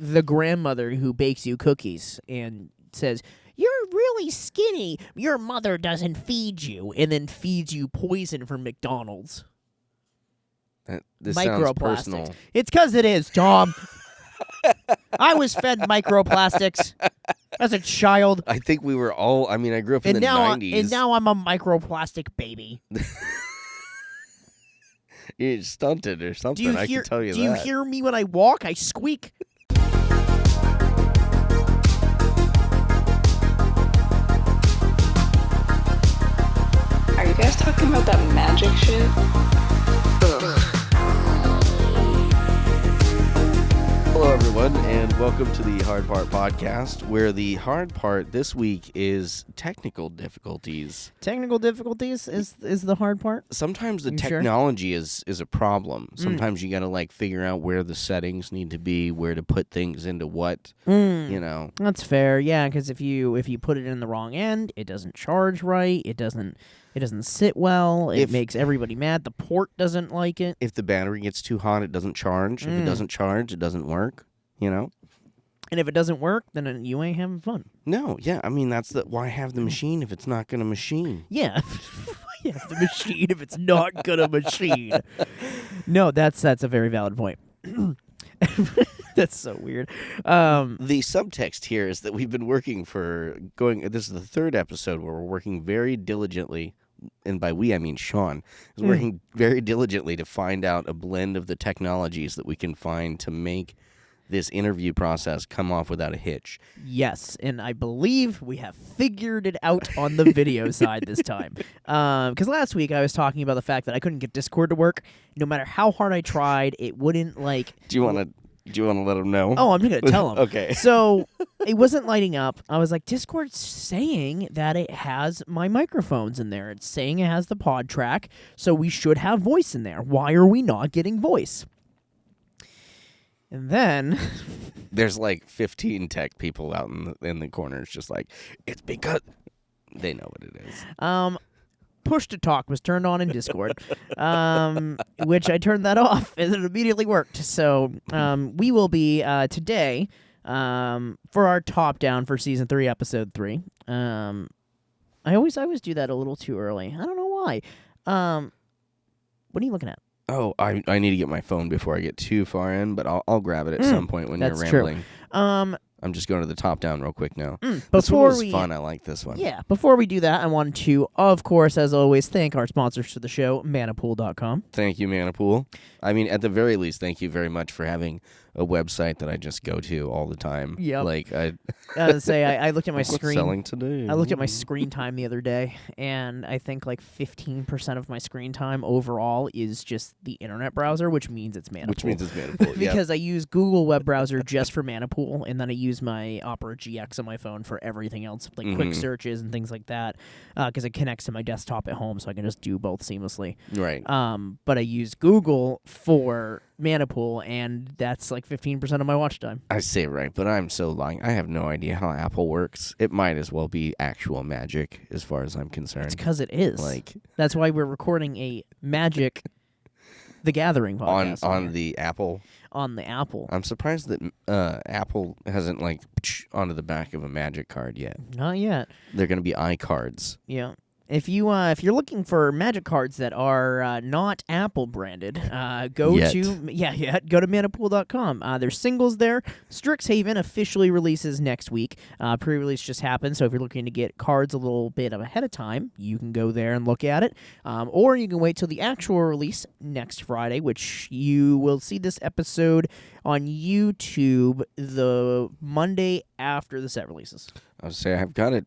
the grandmother who bakes you cookies and says, "You're really skinny. Your mother doesn't feed you," and then feeds you poison from McDonald's. This sounds personal. Microplastics. It's because it is, Tom. I was fed microplastics as a child. I think we were all. I mean, I grew up in the 90s. And now I'm a microplastic baby. You're stunted or something. I can tell you that. Do you hear me when I walk? I squeak. Are you guys talking about that magic shit? Hello, everyone, and welcome to the Hard Part Podcast, where the hard part this week is technical difficulties. Technical difficulties is the hard part? Sometimes the technology is a problem. Sometimes you got to figure out where the settings need to be, where to put things into what, you know. That's fair, yeah, because if you put it in the wrong end, it doesn't charge right, it doesn't sit well, it makes everybody mad, the port doesn't like it. If the battery gets too hot, it doesn't charge. If it doesn't charge, it doesn't work, you know? And if it doesn't work, then you ain't having fun. No, yeah, I mean, why have the machine if it's not going to machine? Yeah, why have the machine if it's not going to machine? No, that's a very valid point. That's so weird. The subtext here is that we've been working this is the third episode where we're working very diligently, and by we I mean Sean, is working very diligently to find out a blend of the technologies that we can find to make this interview process come off without a hitch. Yes, and I believe we have figured it out on the video side this time. Because last week I was talking about the fact that I couldn't get Discord to work. No matter how hard I tried, it wouldn't Do you want to let them know? Oh, I'm just going to tell them. Okay. So it wasn't lighting up. I was like, Discord's saying that it has my microphones in there. It's saying it has the pod track, so we should have voice in there. Why are we not getting voice? And then there's 15 tech people out in the corners just it's because they know what it is. Push to talk was turned on in Discord, which I turned that off, and it immediately worked. So we will be today for our top down for season 3, episode 3. I always do that a little too early. I don't know why. What are you looking at? Oh, I need to get my phone before I get too far in, but I'll grab it at some point when you're rambling. True. I'm just going to the top down real quick now. This one was fun. I like this one. Yeah. Before we do that, I wanted to, of course, as always, thank our sponsors to the show, Manapool.com. Thank you, Manapool. I mean, at the very least, thank you very much for having a website that I just go to all the time. Yeah. I looked at my screen. Selling today? I looked at my screen time the other day, and I think 15% of my screen time overall is just the internet browser, which means it's Manapool. Because I use Google web browser just for Manapool, and then I use my Opera GX on my phone for everything else, quick searches and things like that, because it connects to my desktop at home, so I can just do both seamlessly. Right. But I use Google for Manapool, and that's 15% of my watch time. I say right, but I'm so lying. I have no idea how Apple works. It might as well be actual magic as far as I'm concerned. It's because it is. That's why we're recording a Magic the Gathering podcast. On the Apple? On the Apple. I'm surprised that Apple hasn't onto the back of a Magic card yet. Not yet. They're going to be iCards. Yeah. If you're looking for Magic cards that are not Apple branded, go to Manapool.com. There's singles there. Strixhaven officially releases next week. Pre-release just happened, so if you're looking to get cards a little bit ahead of time, you can go there and look at it. Or you can wait till the actual release next Friday, which you will see this episode on YouTube the Monday after the set releases. I would say I've got it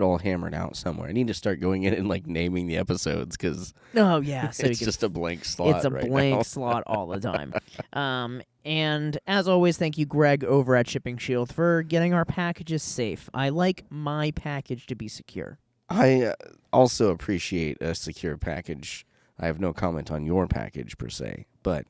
all hammered out somewhere. I need to start going in and naming the episodes because so it's just a blank slot. It's a blank slot all the time. And as always, thank you, Greg, over at Shipping Shield, for getting our packages safe. I like my package to be secure. I also appreciate a secure package. I have no comment on your package per se, but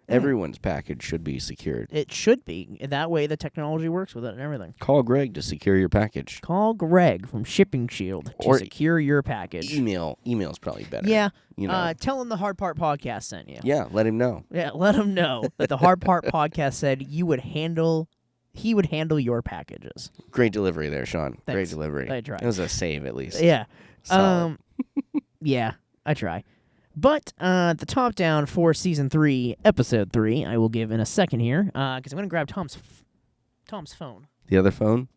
everyone's package should be secured. It should be. That way the technology works with it and everything. Call Greg to secure your package. Call Greg from Shipping Shield to secure your package. Email's probably better. Yeah. You know. Tell him the Hard Part Podcast sent you. Yeah, let him know. Yeah, let him know that the Hard Part Podcast said you would handle he would handle your packages. Great delivery there, Sean. Thanks. Great delivery. I tried. It was a save at least. Yeah. Solid. Yeah, I try. But the top down for Season 3, Episode 3, I will give in a second here, because I'm going to grab Tom's phone. The other phone?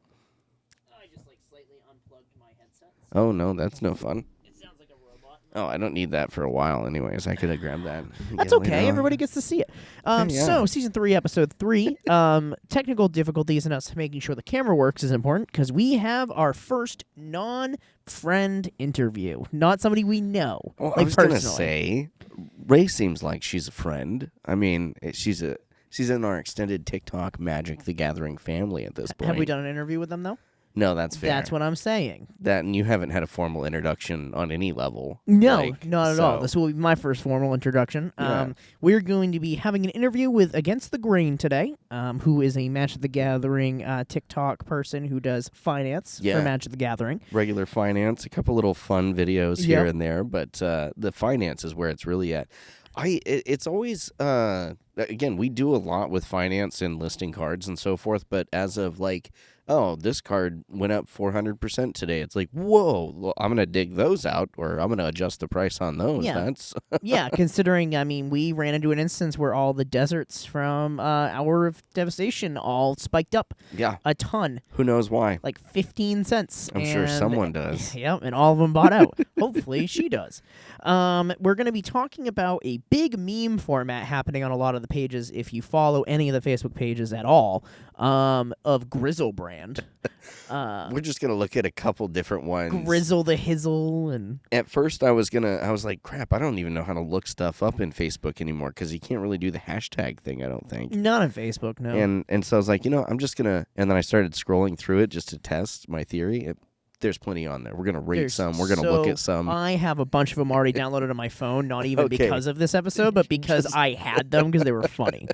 I just slightly unplugged my headset. Oh, no, that's no fun. It sounds like a robot. Oh, I don't need that for a while anyways. I could have grabbed that. That's okay. Everybody gets to see it. Yeah. So, Season 3, Episode 3, technical difficulties and us making sure the camera works is important because we have our first non-friend interview. Not somebody we know. Well, I was going to personally. say, Ray seems like she's a friend. I mean, she's in our extended TikTok Magic the Gathering family at this point. Have we done an interview with them, though? No, that's fair. That's what I'm saying. That, and you haven't had a formal introduction on any level. No, not at all. This will be my first formal introduction. Yeah. We're going to be having an interview with Against the Grain today, who is a Magic the Gathering TikTok person who does finance for Magic the Gathering. Regular finance, a couple little fun videos here Yep. and there, but the finance is where it's really at. It's always, again, we do a lot with finance and listing cards and so forth, but as of this card went up 400% today. It's like, whoa, well, I'm going to dig those out, or I'm going to adjust the price on those. Yeah. That's Yeah, considering, we ran into an instance where all the deserts from Hour of Devastation all spiked up a ton, who knows why. 15 cents. I'm sure someone does. Yep, and all of them bought out. Hopefully she does. We're going to be talking about a big meme format happening on a lot of the pages, if you follow any of the Facebook pages at all, of Grizzlebrand. We're just going to look at a couple different ones. Grizzle the Hizzle. And at first I was like, crap, I don't even know how to look stuff up in Facebook anymore because you can't really do the hashtag thing, I don't think. Not on Facebook, no. And so I was like, I'm just going to, and then I started scrolling through it just to test my theory. There's plenty on there. We're going to rate some. We're going to look at some. I have a bunch of them already downloaded on my phone, not even Okay. because of this episode, but because I had them because they were funny.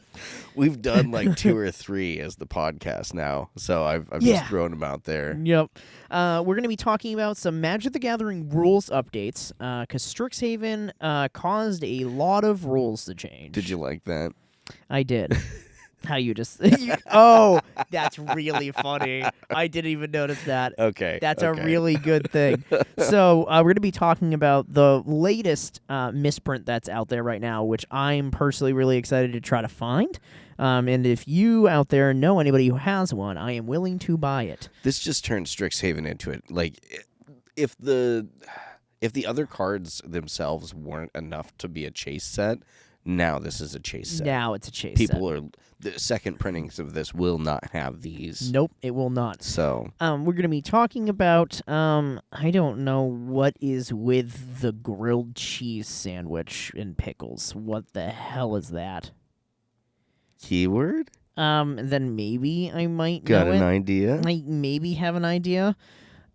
We've done 2 or 3 as the podcast now, so I've just thrown them out there. Yep. We're going to be talking about some Magic the Gathering rules updates because Strixhaven caused a lot of rules to change. Did you like that? I did. How you just... oh, that's really funny. I didn't even notice that. Okay. That's a really good thing. So we're going to be talking about the latest misprint that's out there right now, which I'm personally really excited to try to find. And if you out there know anybody who has one, I am willing to buy it. This just turned Strixhaven into it. If the other cards themselves weren't enough to be a chase set, now this is a chase set. Now it's a chase set. The second printings of this will not have these. Nope, it will not. So we're going to be talking about, I don't know what is with the grilled cheese sandwich and pickles. What the hell is that? Keyword? Then maybe I might Got know an it. idea? I maybe have an idea.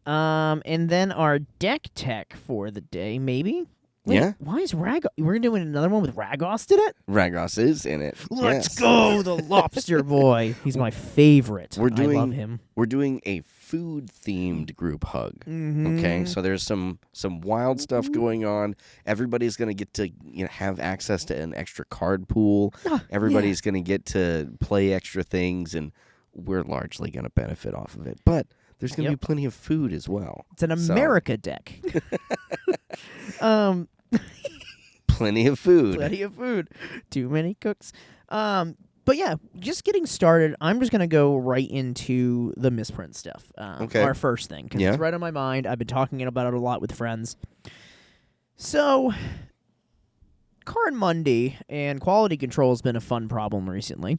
And then our deck tech for the day, maybe? Wait, Yeah. Why is Ragos? We're doing another one with Ragos in it? Ragos is in it. Let's Yes. go, the lobster boy. He's my favorite. I love him. We're doing a food-themed group hug. Mm-hmm. Okay, so there's some wild stuff going on. Everybody's going to get to have access to an extra card pool. Everybody's going to get to play extra things, and we're largely going to benefit off of it. But there's going to be plenty of food as well. It's an America deck. Plenty of food. Plenty of food. Too many cooks. But yeah, just getting started, I'm just going to go right into the misprint stuff. Okay. Our first thing, because it's right on my mind. I've been talking about it a lot with friends. So, Card Monday and quality control has been a fun problem recently.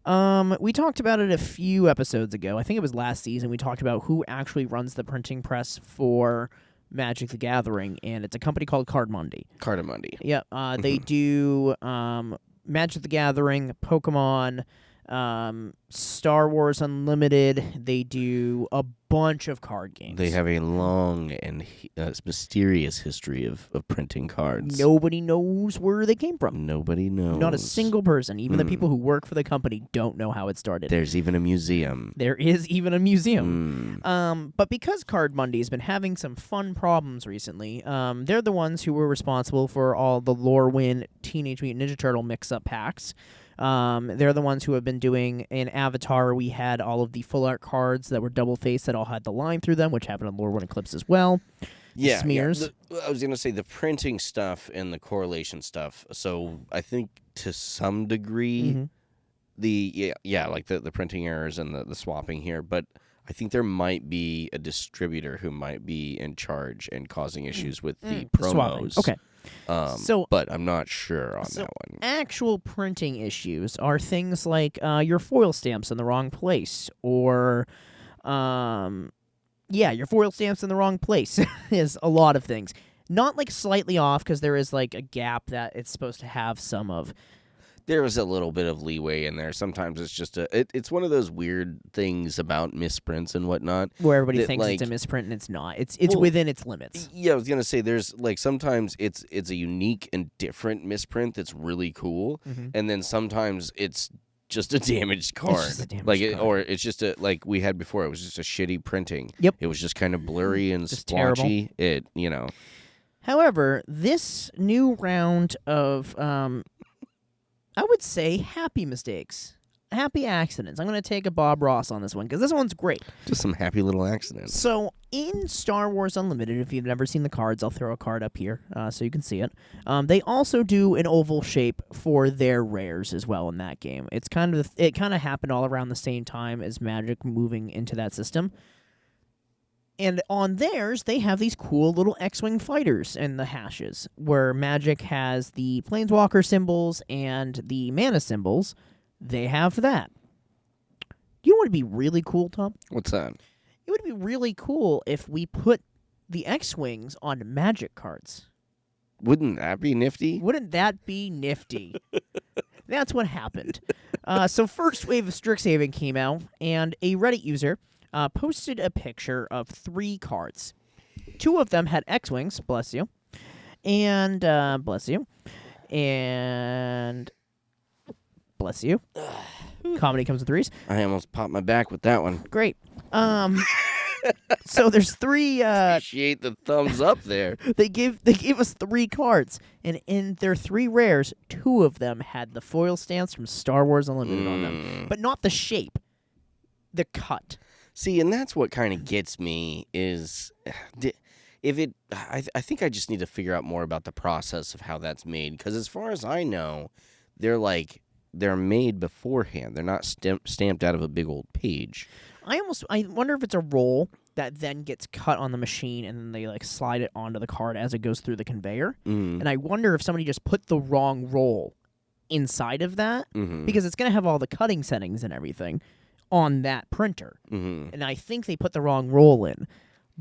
We talked about it a few episodes ago. I think it was last season. We talked about who actually runs the printing press for Magic the Gathering, and it's a company called Card Monday. Card Monday. Yeah, they do Magic the Gathering, Pokemon, Star Wars Unlimited. They do a bunch of card games. They have a long and mysterious history of printing cards. Nobody knows where they came from. Nobody knows. Not a single person. Even the people who work for the company don't know how it started. There's even a museum. There is even a museum. But because Card Monday has been having some fun problems recently, they're the ones who were responsible for all the Lorwyn Teenage Mutant Ninja Turtle mix-up packs. They're the ones who have been doing in Avatar. We had all of the full art cards that were double faced that all had the line through them, which happened on Lore 1 Eclipse as well. Yeah, smears. I was gonna say the printing stuff and the correlation stuff. So I think to some degree, like the printing errors and the swapping here, but I think there might be a distributor who might be in charge and causing issues with the promos. Swapping. Okay. But I'm not sure on that one. Actual printing issues are things like your foil stamps in the wrong place, or your foil stamps in the wrong place is a lot of things. Not like slightly off, because there is like a gap that it's supposed to have some of. There is a little bit of leeway in there. Sometimes it's just it's one of those weird things about misprints and whatnot. Where everybody thinks it's a misprint and it's not. It's within its limits. Yeah, I was gonna say there's like sometimes it's a unique and different misprint that's really cool, and then sometimes it's just a damaged card. It's just a damaged card. Or it's just like we had before. It was just a shitty printing. Yep. It was just kind of blurry and just splotchy. Terrible. However, this new round of I would say happy mistakes, happy accidents. I'm going to take a Bob Ross on this one because this one's great. Just some happy little accidents. So in Star Wars Unlimited, if you've never seen the cards, I'll throw a card up here so you can see it. They also do an oval shape for their rares as well in that game. It kind of happened all around the same time as Magic moving into that system. And on theirs, they have these cool little X-Wing fighters in the hashes, where Magic has the Planeswalker symbols and the mana symbols. They have that. You know what would be really cool, Tom? What's that? It would be really cool if we put the X-Wings on Magic cards. Wouldn't that be nifty? Wouldn't that be nifty? That's what happened. So First Wave of Strixhaven came out, and a Reddit user posted a picture of 3 cards. 2 of them had X-Wings, bless you, and bless you. Comedy comes in threes. I almost popped my back with that one. Great. So there's 3. Appreciate the thumbs up there. They gave us 3 cards, and in their 3 rares, 2 of them had the foil stamps from Star Wars Unlimited on them, but not the shape, the cut. See, and that's what kind of gets me is I think I just need to figure out more about the process of how that's made, because as far as I know, they're made beforehand. They're not stamped out of a big old page. I wonder if it's a roll that then gets cut on the machine and then they like slide it onto the card as it goes through the conveyor. And I wonder if somebody just put the wrong roll inside of that, because it's going to have all the cutting settings and everything on that printer. And I think they put the wrong roll in.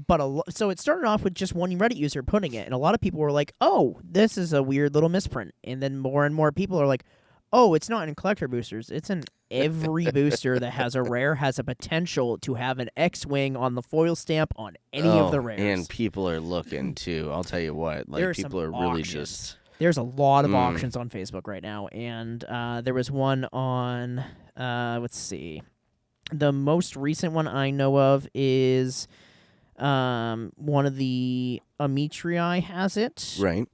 But so it started off with just one Reddit user putting it, and a lot of people were like, "Oh, this is a weird little misprint." And then more and more people are like, "Oh, it's not in collector boosters. It's in every booster that has a rare has a potential to have an X-Wing on the foil stamp on any of the rares." And people are looking too. I'll tell you what, like people are really just. There's a lot of auctions on Facebook right now, and there was one on. Let's see. The most recent one I know of is one of the Amitrii has it. Right.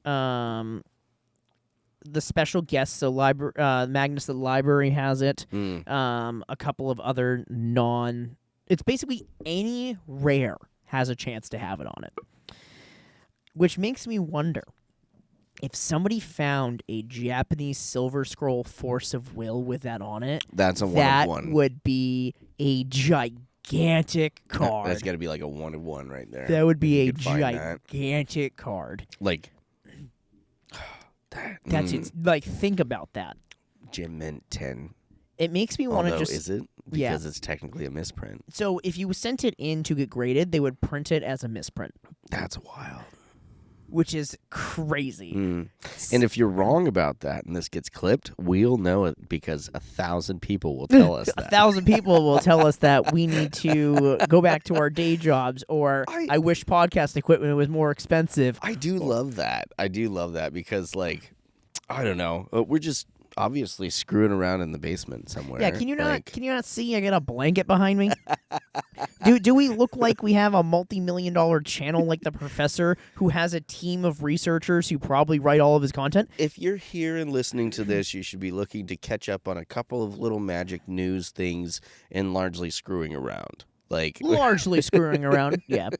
The special guests, so Magnus the Library has it. A couple of other it's basically any rare has a chance to have it on it. Which makes me wonder if somebody found a Japanese Silver Scroll Force of Will with that on it. That's a 1/1. That would be a gigantic card. That's got to be like a 1/1 right there. That would be a gigantic card. Like that's it. Like, think about that. Gem Mint 10. It makes me want to just. Is it? Because it's technically a misprint. So if you sent it in to get graded, they would print it as a misprint. That's wild. Which is crazy. And if you're wrong about that and this gets clipped, we'll know it because 1,000 people will tell us that. 1,000 people will tell us that we need to go back to our day jobs, or I wish podcast equipment was more expensive. I do love that. I do love that because, like, I don't know. We're just obviously screwing around in the basement somewhere. Yeah, can you not see I got a blanket behind me? Do we look like we have a multi-million-dollar channel like the professor who has a team of researchers who probably write all of his content? If you're here and listening to this, you should be looking to catch up on a couple of little magic news things and largely screwing around. Largely screwing around, yeah.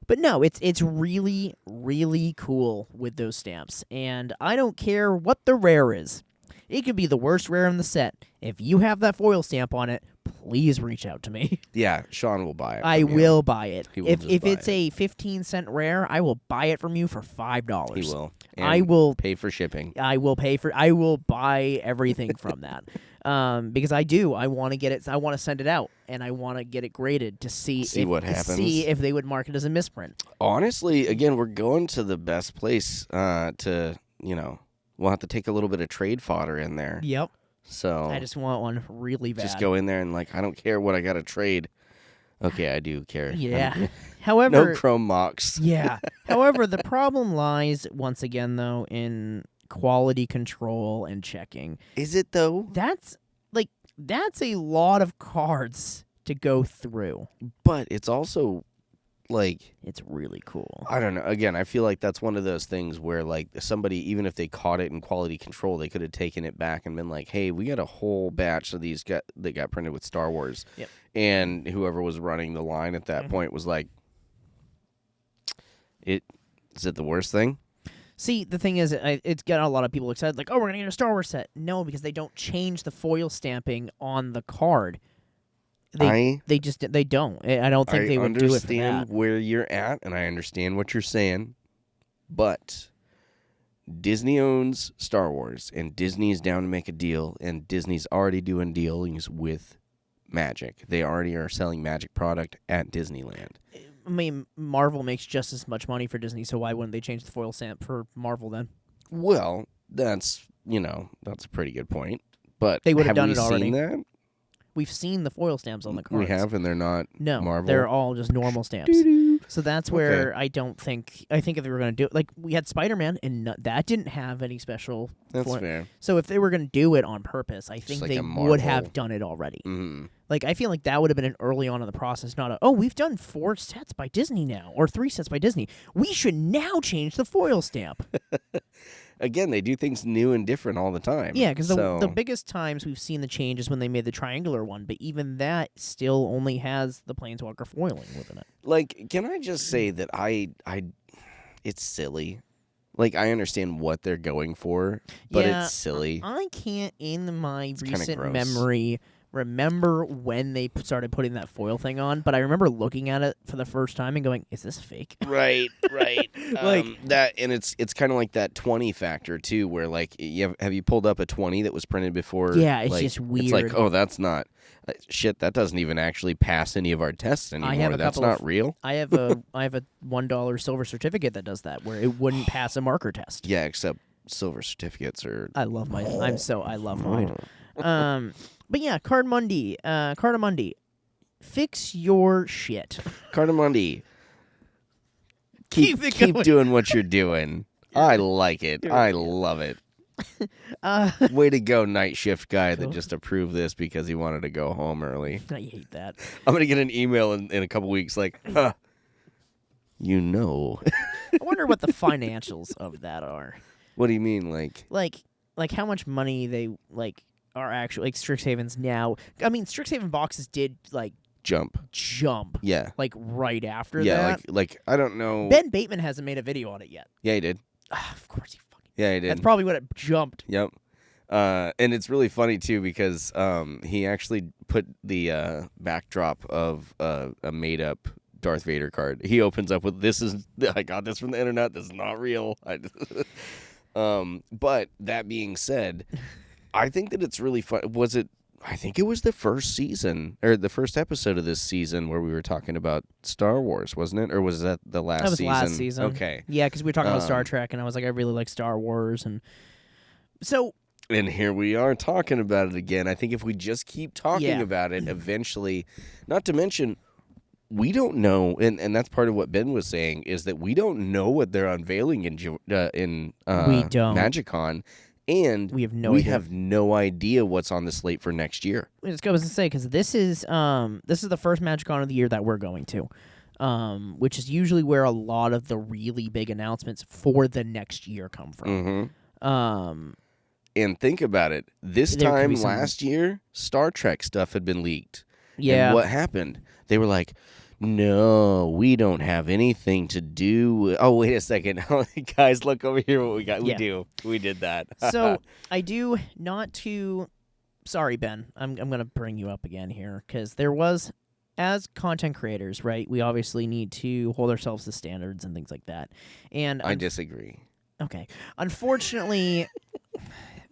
But no, it's really, really cool with those stamps. And I don't care what the rare is. It could be the worst rare in the set. If you have that foil stamp on it, please reach out to me. Yeah, Sean will buy it. I will buy it. If buy it's a 15-cent rare, I will buy it from you for $5. He will. And I will pay for shipping. I will buy everything from that. Because I do. I want to get it. I want to send it out, and I want to get it graded to see what happens. See if they would mark it as a misprint. Honestly, again, we're going to the best place to, we'll have to take a little bit of trade fodder in there. Yep. So I just want one really bad. Just go in there and I don't care what I got to trade. Okay, I do care. Yeah. However, no chrome mocks. Yeah. However, the problem lies once again though in quality control and checking. Is it though? That's a lot of cards to go through. But it's also it's really cool. I don't know. Again, I feel like that's one of those things where somebody, even if they caught it in quality control, they could have taken it back and been like, "Hey, we got a whole batch of these that got printed with Star Wars." Yep. And whoever was running the line at that point was like, is it the worst thing?" See, the thing is, it's got a lot of people excited, like, "Oh, we're gonna get a Star Wars set." No, because they don't change the foil stamping on the card. They don't. I don't think they would do it for that. I understand where you're at, and I understand what you're saying, but Disney owns Star Wars, and Disney's down to make a deal, and Disney's already doing dealings with Magic. They already are selling Magic product at Disneyland. I mean, Marvel makes just as much money for Disney, so why wouldn't they change the foil stamp for Marvel then? Well, that's a pretty good point. But they would have done it already. Seen that? We've seen the foil stamps on the cards. We have, and they're not Marvel? They're all just normal stamps. So that's where I think if they were going to do it, we had Spider-Man, and that didn't have any special... That's fair. So if they were going to do it on purpose, I think they would have done it already. Mm-hmm. I feel like that would have been an early on in the process, not we've done 4 sets by Disney now, or 3 sets by Disney. We should now change the foil stamp. Again, they do things new and different all the time. Yeah, because the biggest times we've seen the change is when they made the triangular one, but even that still only has the Planeswalker foiling within it. Can I just say that it's silly. I understand what they're going for, but it's silly. I can't, in my recent memory, remember when they started putting that foil thing on, but I remember looking at it for the first time and going, "Is this fake?" Right. That, and it's kind of like that 20 factor too, where have you pulled up a 20 that was printed before? Yeah, it's just weird. It's oh, that's not shit. That doesn't even actually pass any of our tests anymore. That's not real. I have a $1 silver certificate that does that, where it wouldn't pass a marker test. Yeah, except silver certificates are. I love mine. I love mine. But yeah, Cardamundi, fix your shit. Cardamundi, keep doing what you're doing. I like it. I love it. Way to go, night shift guy that just approved this because he wanted to go home early. I hate that. I'm going to get an email in a couple weeks I wonder what the financials of that are. What do you mean? Like how much money they are actually Strixhaven's now. I mean, Strixhaven boxes did jump. Yeah. Right after that. Yeah, I don't know. Ben Bateman hasn't made a video on it yet. Yeah, he did. Of course he fucking did. Yeah, he did. That's probably what it jumped. Yep. And it's really funny too because he actually put the backdrop of a made up Darth Vader card. He opens up with I got this from the internet. This is not real. But that being said, I think that it's really fun. I think it was the first season or the first episode of this season where we were talking about Star Wars, wasn't it? Or was that the last season? That was last season. Okay. Yeah, because we were talking about Star Trek, and I was like, I really like Star Wars, and so. And here we are talking about it again. I think if we just keep talking about it, eventually, not to mention, we don't know, and that's part of what Ben was saying, is that we don't know what they're unveiling in we don't. MagicCon. And we have no idea what's on the slate for next year. I was going to say, because this is the first MagicCon of the year that we're going to, which is usually where a lot of the really big announcements for the next year come from. And think about it. This time last year, Star Trek stuff had been leaked. Yeah. And what happened? They were like, no, we don't have anything to do with... Oh, wait a second. Guys, look over here what we got. We do. We did that. So, I do not to... Sorry, Ben. I'm going to bring you up again here, because there was... As content creators, right, we obviously need to hold ourselves to standards and things like that. And I disagree. Okay. Unfortunately...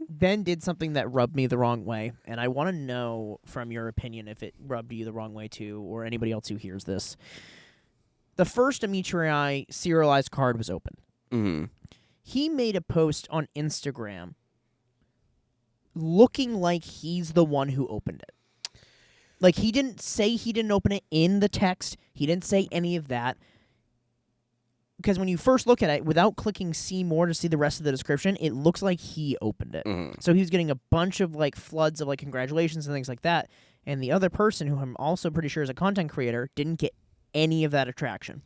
Ben did something that rubbed me the wrong way, and I want to know from your opinion if it rubbed you the wrong way too, or anybody else who hears this. The first Amici serialized card was open. Mm-hmm. He made a post on Instagram looking like he's the one who opened it. Like, he didn't say he didn't open it in the text. He didn't say any of that. Because when you first look at it, without clicking see more to see the rest of the description, it looks like he opened it. Mm-hmm. So he was getting a bunch of like floods of like congratulations and things like that. And the other person, who I'm also pretty sure is a content creator, didn't get any of that attraction.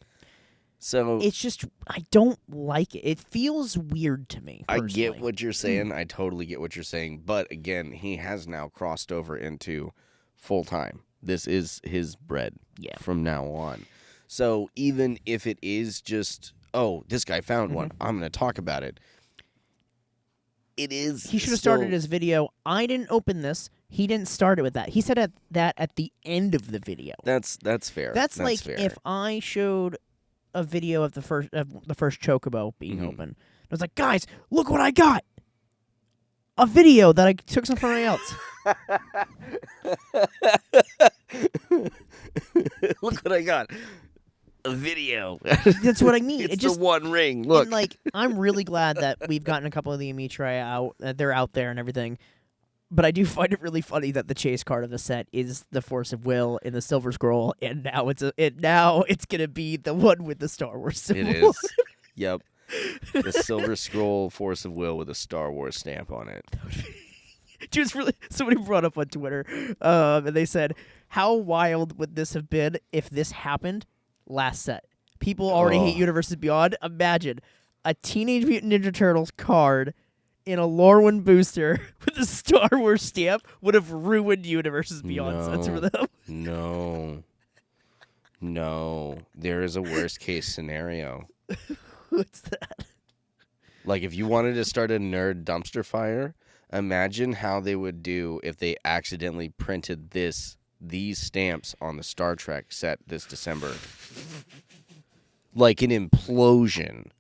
So it's just, I don't like it. It feels weird to me, personally. I get what you're saying. I totally get what you're saying. But again, he has now crossed over into full-time. This is his bread from now on. So even if it is just, oh, this guy found one, I'm going to talk about it. It is. He should have started his video. I didn't open this. He didn't start it with that. He said that at the end of the video. That's fair. That's like fair. If I showed a video of the first chocobo being open. I was like, guys, look what I got. A video that I took from somebody else. Look what I got. A video. That's what I mean. It's just the One Ring. Look. And like, I'm really glad that we've gotten a couple of the Amici out. They're out there and everything. But I do find it really funny that the chase card of the set is the Force of Will in the Silver Scroll, and now it's gonna be the one with the Star Wars symbol. It is. Yep. The Silver Scroll Force of Will with a Star Wars stamp on it. Just really, somebody brought up on Twitter, and they said, "How wild would this have been if this happened last set? People already hate Universes Beyond. Imagine a Teenage Mutant Ninja Turtles card in a Lorwyn booster with a Star Wars stamp would have ruined Universes Beyond sets for them." No. There is a worst case scenario. What's that? Like, if you wanted to start a nerd dumpster fire, imagine how they would do if they accidentally printed these stamps on the Star Trek set this December. Like an implosion.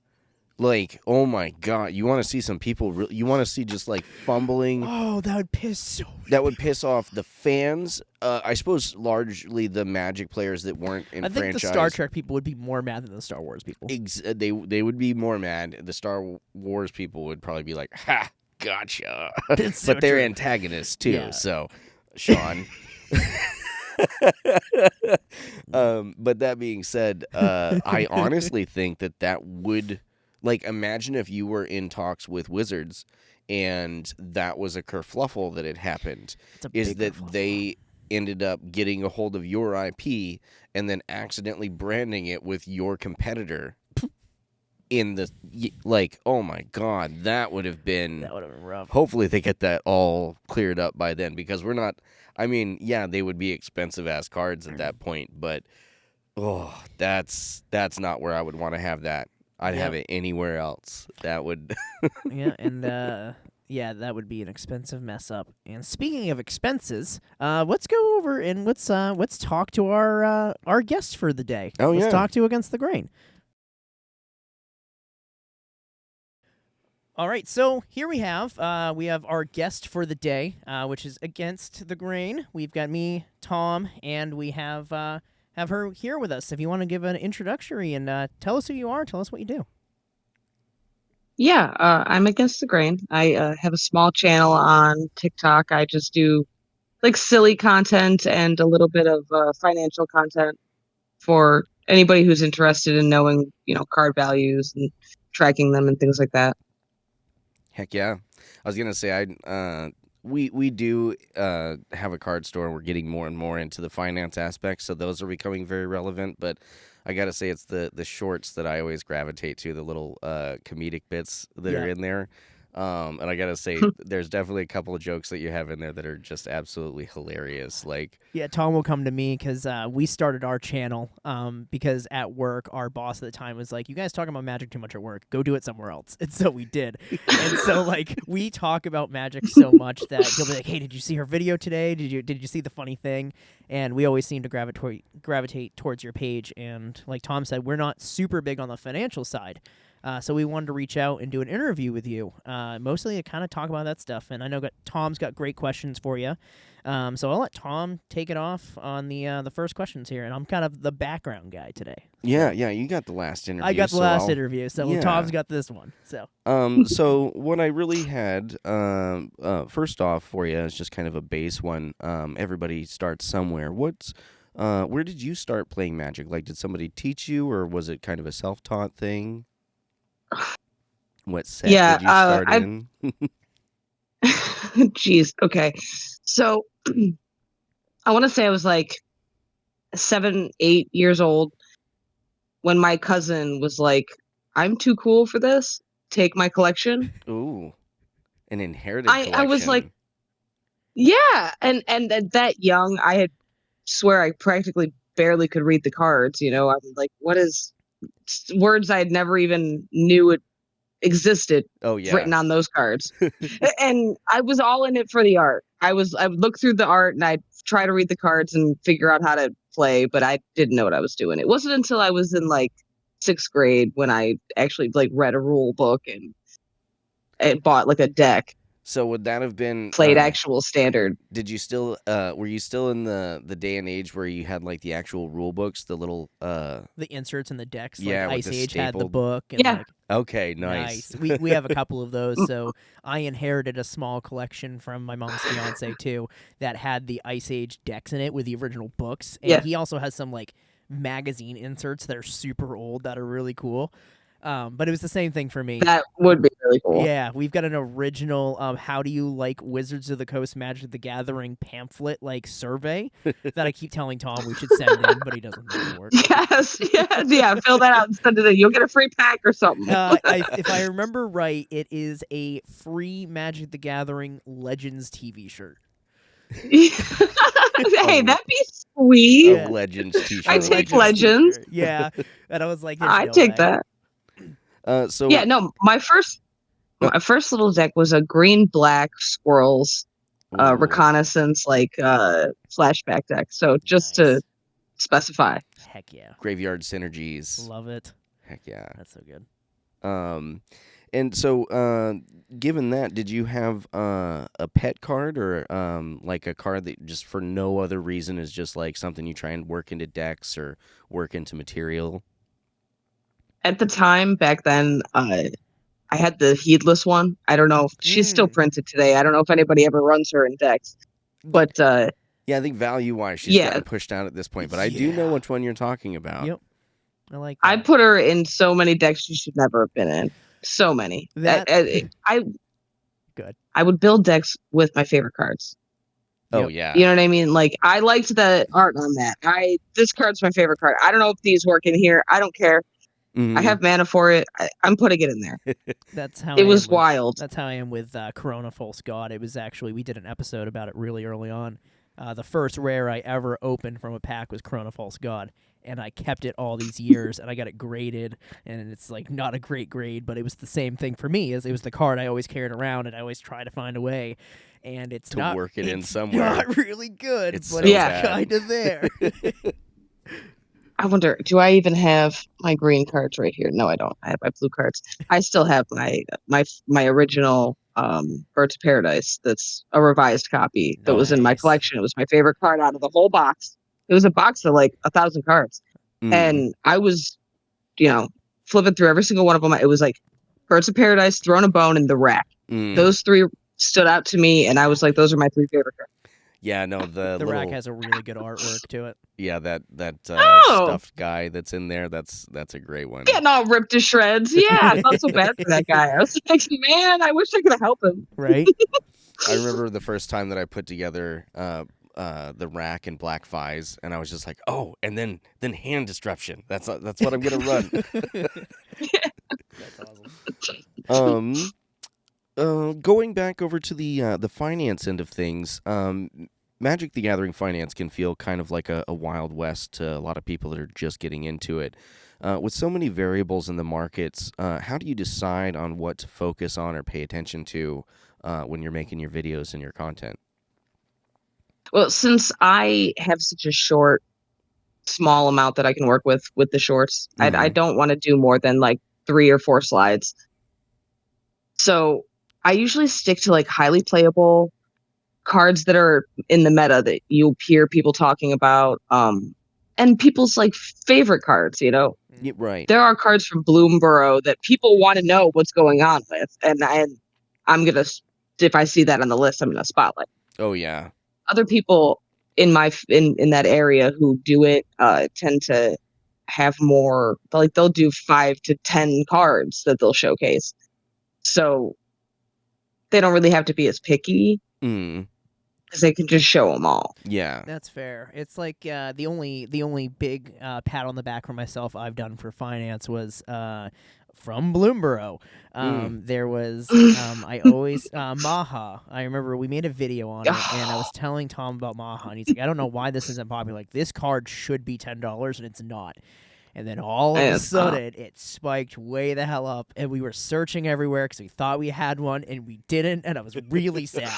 Like, oh my God, you want to see some people, you want to see just like fumbling. Oh, that would piss That would piss off the fans. I suppose largely the Magic players that weren't in franchise. I think the Star Trek people would be more mad than the Star Wars people. They would be more mad. The Star Wars people would probably be like, ha, gotcha. So but they're true. antagonists too, Yeah. so, Sean. But that being said, I honestly think that would... Like, imagine if you were in talks with Wizards and that was a kerfluffle that had happened. Is that they ended up getting a hold of your IP and then accidentally branding it with your competitor in the... Like, oh my God, that would have been rough. Hopefully they get that all cleared up by then, because we're not... I mean, yeah, they would be expensive-ass cards at that point, but, that's not where I would want to have that. I'd have it anywhere else. That would... Yeah, and that would be an expensive mess up. And speaking of expenses, let's go over and let's talk to our guest for the day. Let's talk to Against the Grain. All right, so here we have our guest for the day, which is Against the Grain. We've got me, Tom, and we have her here with us. If you want to give an introductory and tell us who you are, tell us what you do. Yeah, I'm Against the Grain. I have a small channel on TikTok. I just do like silly content and a little bit of financial content for anybody who's interested in knowing, card values and tracking them and things like that. Heck yeah. I was gonna say we do have a card store. We're getting more and more into the finance aspect, so those are becoming very relevant. But I gotta say, it's the shorts that I always gravitate to, the little comedic bits that are in there. And I gotta say, there's definitely a couple of jokes that you have in there that are just absolutely hilarious. Like, yeah, Tom will come to me because we started our channel because at work, our boss at the time was like, "You guys talking about Magic too much at work. Go do it somewhere else." And so we did. And so like we talk about Magic so much that he'll be like, "Hey, did you see her video today? Did you see the funny thing?" And we always seem to gravitate towards your page. And like Tom said, we're not super big on the financial side. So we wanted to reach out and do an interview with you, mostly to kind of talk about that stuff. And I know Tom's got great questions for you. So I'll let Tom take it off on the first questions here. And I'm kind of the background guy today. yeah, you got the last interview. I got the last interview, so Tom's got this one. So so what I really had, first off for you is just kind of a base one. Everybody starts somewhere. Where did you start playing Magic? Like, did somebody teach you, or was it kind of a self-taught thing? What set did you start in? Jeez. Okay. So I want to say I was like 7, 8 years old when my cousin was like, "I'm too cool for this. Take my collection." Ooh, an inherited collection. I was like, yeah. And at that young, swear I practically barely could read the cards. You know, I'm like, what is words I'd never even knew it existed written on those cards. And I was all in it for the art. I would look through the art and I'd try to read the cards and figure out how to play, but I didn't know what I was doing. It wasn't until I was in like 6th grade when I actually like read a rule book and bought like a deck. So would that have been played actual standard? Did you still were you still in the day and age where you had like the actual rule books, the little the inserts in the decks? Yeah, like with Ice the Age had the stapled- book. And Yeah. like, Okay, nice. We have a couple of those. So I inherited a small collection from my mom's fiance too that had the Ice Age decks in it with the original books. And he also has some like magazine inserts that are super old that are really cool. But it was the same thing for me. That would be really cool. Yeah, we've got an original "How do you like Wizards of the Coast Magic the Gathering" pamphlet like survey that I keep telling Tom we should send in, but he doesn't think it'll work. Yes, yeah. Fill that out and send it in. You'll get a free pack or something. If I remember right, it is a free Magic the Gathering Legends TV shirt. Hey, that'd be sweet. A Legends t-shirt. I take Legends. T-shirt. Yeah, and I was like, I take that. So yeah, no, my first little deck was a green-black squirrels reconnaissance flashback deck. So just to specify. Heck yeah. Graveyard Synergies. Love it. Heck yeah. That's so good. And so given that, did you have a pet card or like a card that just for no other reason is just like something you try and work into decks or work into material? At the time, back then, I had the Heedless one. I don't know if she's still printed today. I don't know if anybody ever runs her in decks. But yeah, I think value-wise, she's gotten pushed out at this point. But I do know which one you're talking about. Yep, I like that. I put her in so many decks she should never have been in. So many. I would build decks with my favorite cards. Oh yeah. You know what I mean? Like I liked the art on that. This card's my favorite card. I don't know if these work in here. I don't care. Mm-hmm. I have mana for it. I'm putting it in there. That's how it was wild. That's how I am with Corona False God. It was actually, we did an episode about it really early on. The first rare I ever opened from a pack was Corona False God, and I kept it all these years, and I got it graded, and it's like not a great grade, but it was the same thing for me. As it was the card I always carried around, and I always try to find a way. And it's to work it in somewhere. Not really good, it's but so it's kind of there. I wonder, do I even have my green cards right here? No, I don't. I have my blue cards. I still have my original Birds of Paradise. That's a revised copy that was in my collection. It was my favorite card out of the whole box. It was a box of like 1,000 cards, and I was, flipping through every single one of them. It was like Birds of Paradise, Throne of Bone, and the Rack. Those three stood out to me, and I was like, those are my 3 favorite cards. Yeah, no, the The little rack has a really good artwork to it. yeah that Oh, stuffed guy that's in there. That's a great one. getting all ripped to shreds. Yeah, I felt so bad for that guy. I was like, man, I wish I could have helped him. Right? I remember the first time that I put together the rack in Black Fies, and I was just like, oh, and then hand disruption. That's what I'm gonna run. That's awesome. Going back over to the finance end of things, Magic the Gathering finance can feel kind of like a Wild West to a lot of people that are just getting into it. With so many variables in the markets, how do you decide on what to focus on or pay attention to when you're making your videos and your content? Well, since I have such a small amount that I can work with the shorts, I don't want to do more than like 3 or 4 slides. So I usually stick to like highly playable cards that are in the meta that you'll hear people talking about, and people's like favorite cards. Yeah, right. There are cards from Bloomborough that people want to know what's going on with, and I'm gonna, if I see that on the list, I'm gonna spotlight. Oh yeah. Other people in that area who do it tend to have more, like they'll do 5 to 10 cards that they'll showcase, so they don't really have to be as picky because they can just show them all. Yeah. That's fair. It's like the only big pat on the back for myself I've done for finance was from Bloomborough. There was I always Maha. I remember we made a video on it, and I was telling Tom about Maha, and he's like, I don't know why this isn't popular. Like, this card should be $10, and it's not. And then all of a sudden, it spiked way the hell up, and we were searching everywhere because we thought we had one, and we didn't, and I was really sad.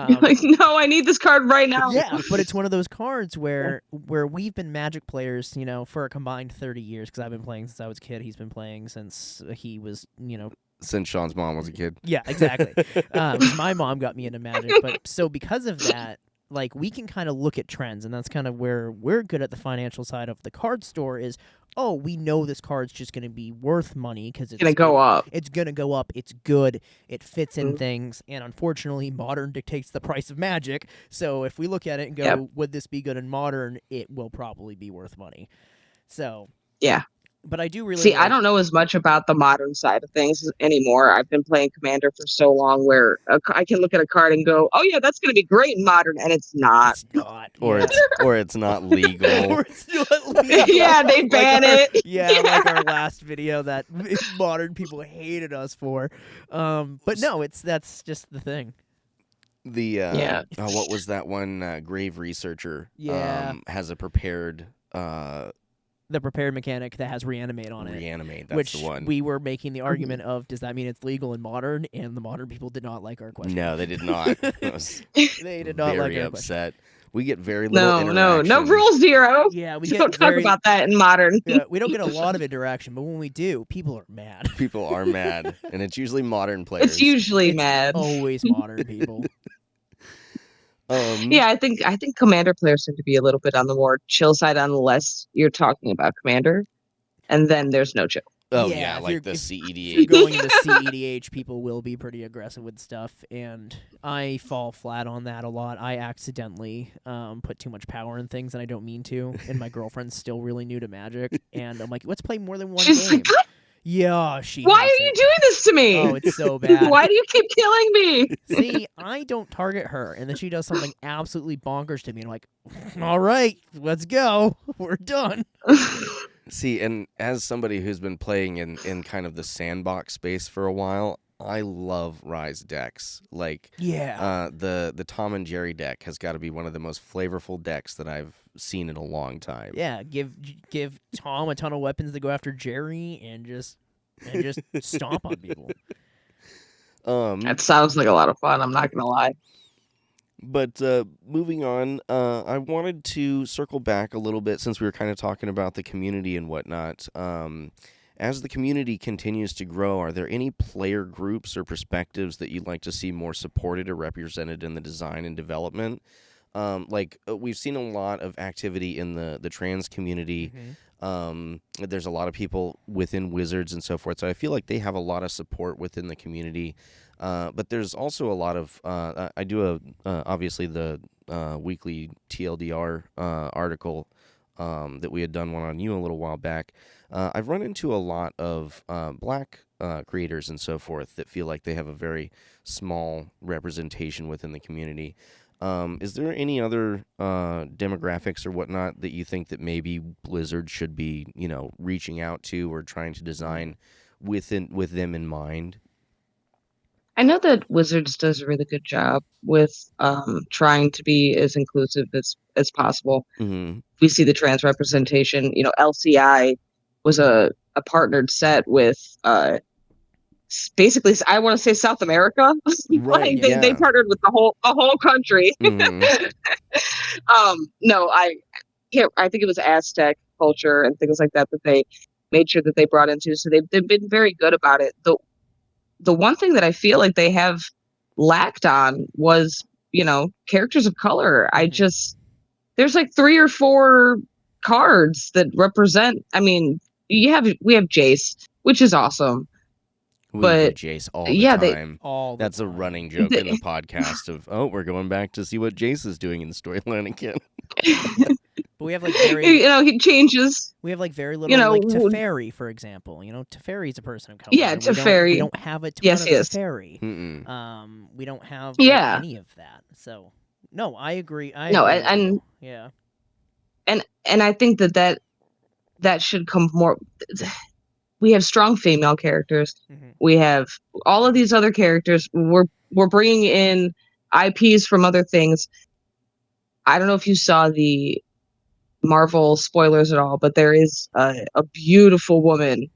You're like, no, I need this card right now. Yeah, but it's one of those cards where we've been Magic players, for a combined 30 years, because I've been playing since I was a kid. He's been playing since he was, Since Sean's mom was a kid. Yeah, exactly. My mom got me into Magic, but so because of that, like, we can kind of look at trends, and that's kind of where we're good at the financial side of the card store is, oh, we know this card's just going to be worth money because it's going to go up. It's going to go up. It's good. It fits in things. And unfortunately, Modern dictates the price of Magic. So if we look at it and go, would this be good in Modern? It will probably be worth money. So yeah. But I do really see. I don't know as much about the Modern side of things anymore. I've been playing Commander for so long, where I can look at a card and go, "Oh yeah, that's going to be great in Modern," and it's not. It's not. Or it's not legal. Or it's not legal. Yeah, they ban it. Yeah, like our last video that Modern people hated us for. But no, that's just the thing. The what was that one? Grave Researcher. Yeah. Has a prepared. The prepared mechanic that has reanimate on it. Reanimate, that's which the one. We were making the argument of, does that mean it's legal in Modern? And the Modern people did not like our question. No, they did not. They did not like our very upset. question. We get very little interaction. No rule zero. Yeah, we don't talk about that in Modern. Yeah, we don't get a lot of interaction, but when we do, people are mad. People are mad, and it's usually Modern players. It's usually mad. Always Modern people. Yeah, I think Commander players tend to be a little bit on the more chill side unless you're talking about Commander, and then there's no chill. Oh yeah, like the CEDH. If you're going into CEDH, people will be pretty aggressive with stuff, and I fall flat on that a lot. I accidentally put too much power in things, and I don't mean to, and my girlfriend's still really new to Magic, and I'm like, let's play more than one She's game. Like, yeah, she why hates are you doing this to me? Oh, it's so bad. Why do you keep killing me? See, I don't target her, and then she does something absolutely bonkers to me, and I'm like, all right, let's go. We're done. See, and as somebody who's been playing in kind of the sandbox space for a while, I love Rise decks. Like, the Tom and Jerry deck has got to be one of the most flavorful decks that I've seen in a long time. Yeah, give Tom a ton of weapons to go after Jerry and just stomp on people. That sounds like a lot of fun. I'm not gonna lie. But moving on, I wanted to circle back a little bit since we were kind of talking about the community and whatnot. As the community continues to grow, are there any player groups or perspectives that you'd like to see more supported or represented in the design and development? We've seen a lot of activity in the trans community. Mm-hmm. There's a lot of people within Wizards and so forth, so I feel like they have a lot of support within the community. But there's also a lot of I do obviously the weekly TLDR article that we had done one on you a little while back. I've run into a lot of black creators and so forth that feel like they have a very small representation within the community. Is there any other demographics or whatnot that you think that maybe Blizzard should be, reaching out to or trying to design with them in mind? I know that Wizards does a really good job with trying to be as inclusive as possible. Mm-hmm. We see the trans representation. LCI was a partnered set with basically, I want to say South America. Right. Like they partnered with the whole country. Mm-hmm. No, I think it was Aztec culture and things like that they made sure that they brought into. So they've been very good about it. The one thing that I feel like they have lacked on was, characters of color. Mm-hmm. There's like 3 or 4 cards that represent. I mean, we have Jace, which is awesome. We go But Jace all yeah, the time. That's a time. running joke in the podcast of, we're going back to see what Jace is doing in the storyline again. But we have like very, he changes. we have like very little like Teferi, for example. Teferi's a person of color. Yeah, Teferi. We don't have a ton of Teferi. We don't have any of that. So no, I agree. And yeah, and I think that should come more. We have strong female characters. Mm-hmm. We have all of these other characters. We're bringing in IPs from other things. I don't know if you saw the Marvel spoilers at all, but there is a beautiful woman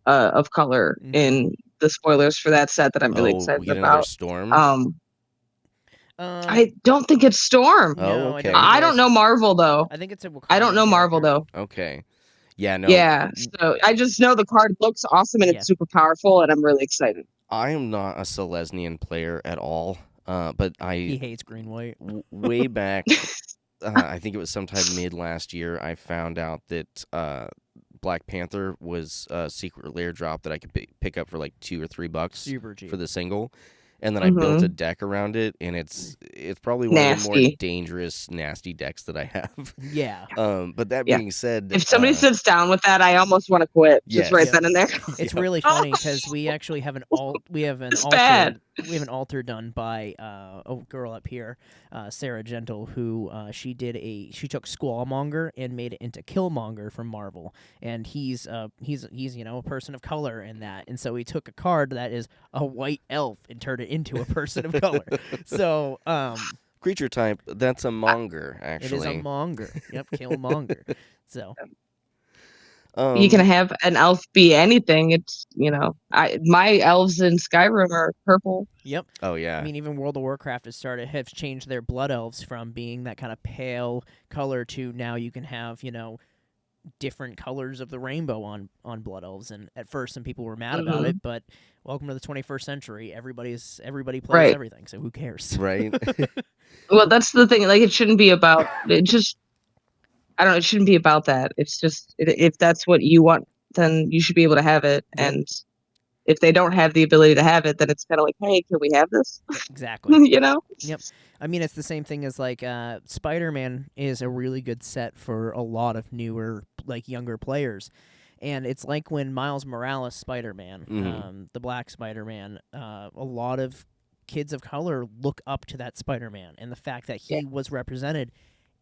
of color in the spoilers for that set that I'm really excited we get about. Another Storm? I don't think it's Storm. No, okay. I don't know Marvel though. I think it's a Wakandan I don't know Marvel character. though. Okay. Yeah, no. Yeah, so I just know the card looks awesome and it's super powerful, and I'm really excited. I am not a Selesnyan player at all, but he hates green-white. Way back, I think it was sometime mid last year, I found out that Black Panther was a secret lair drop that I could pick up for like $2 or $3 Super cheap for the single. And then I built a deck around it, and it's probably one of the more dangerous, nasty decks that I have. Yeah. But that being said, if somebody sits down with that, I almost want to quit. Just right then and there. It's really funny because we actually have an altar. We have an altar done by a girl up here, Sarah Gentle, who she took Squallmonger and made it into Killmonger from Marvel, and he's a person of color in that, and so he took a card that is a white elf and turned it into a person of color. So creature type, that's a monger, actually. It is a monger. Yep, Killmonger. So you can have an elf be anything. It's my elves in Skyrim are purple. Yep. Oh yeah. I mean, even World of Warcraft have changed their blood elves from being that kind of pale color to now you can have different colors of the rainbow on blood elves. And at first some people were mad about it, but welcome to the 21st century. Everybody plays everything, so who cares? Right. Well, that's the thing. Like, it shouldn't be about it. It shouldn't be about that. It's just if that's what you want, then you should be able to have it. Yep. And if they don't have the ability to have it, then it's kind of like, hey, can we have this? Exactly. Yep. I mean, it's the same thing as like Spider-Man is a really good set for a lot of newer, like younger players. And it's like when Miles Morales Spider-Man, the Black Spider-Man, a lot of kids of color look up to that Spider-Man, and the fact that he was represented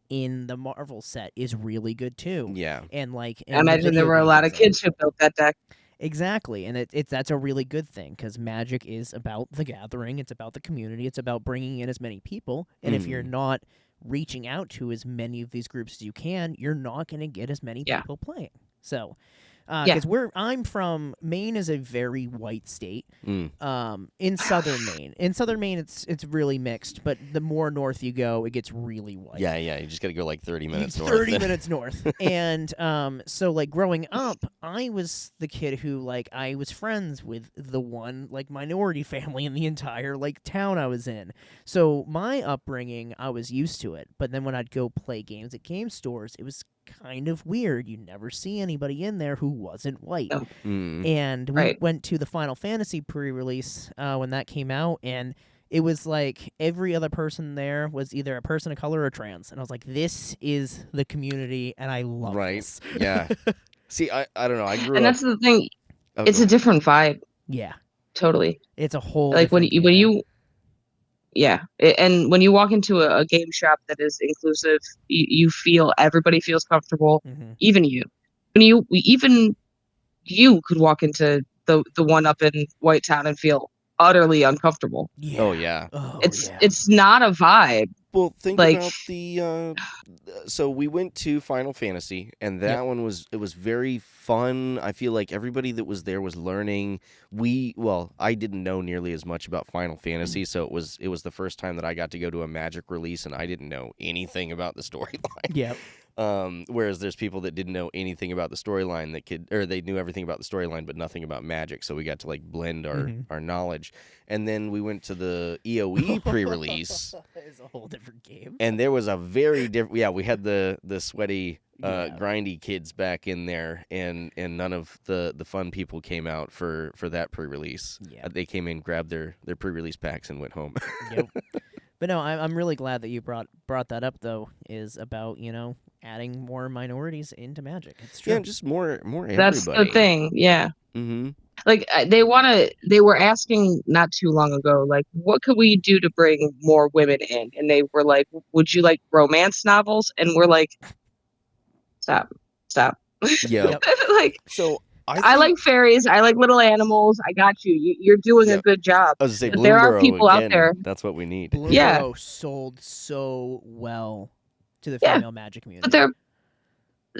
in the Marvel set is really good too. Yeah. And like, I imagine there were a lot of kids who built that deck. Exactly, and that's a really good thing because Magic is about the gathering, it's about the community, it's about bringing in as many people, and if you're not reaching out to as many of these groups as you can, you're not going to get as many people playing. So, because I'm from Maine is a very white state. In southern Maine, it's really mixed, but the more north you go, it gets really white. Yeah, you just got to go like 30 minutes north. 30 minutes north. And so like growing up, I was the kid who like I was friends with the one like minority family in the entire like town I was in. So my upbringing, I was used to it. But then when I'd go play games at game stores, it was kind of weird. You never see anybody in there who wasn't white. No. And we Right. went to the Final Fantasy pre-release when that came out, and it was like every other person there was either a person of color or trans. And I was like, this is the community, and I love this. Yeah. See, I don't know. I grew And up. that's the thing. Oh, It's go a ahead. different vibe. Yeah. Totally. It's a whole Like when different you, game. and when you walk into a game shop that is inclusive, you feel everybody feels comfortable, even you. Even you could walk into the one up in White Town and feel utterly uncomfortable. Yeah. Oh yeah. Oh, It's not a vibe. Well, think Like- about the. So we went to Final Fantasy, and that one was very fun. I feel like everybody that was there was learning. I didn't know nearly as much about Final Fantasy, so it was the first time that I got to go to a Magic release, and I didn't know anything about the storyline. Yep. Whereas there's people that didn't know anything about the storyline they knew everything about the storyline but nothing about Magic, so we got to like blend our knowledge. And then we went to the EOE pre-release. It's a whole different game. And there was a very different. Yeah, we had the sweaty, grindy kids back in there, and none of the fun people came out for that pre-release. Yeah. They came in, grabbed their pre-release packs, and went home. Yep. But no, I'm really glad that you brought that up, though, is about, adding more minorities into Magic. It's true. Yeah, just more everybody. That's the thing. Yeah. Mm-hmm. Like they were asking not too long ago, like, what could we do to bring more women in? And they were like, would you like romance novels? And we're like, stop. Yeah. Yep. Like, So I like fairies. I like little animals. I got you. You're doing a good job. I was gonna say, But there are Bloomborough, people out again, there. That's what we need. Bloomborough Yeah. sold so well to the Yeah. female Magic community. But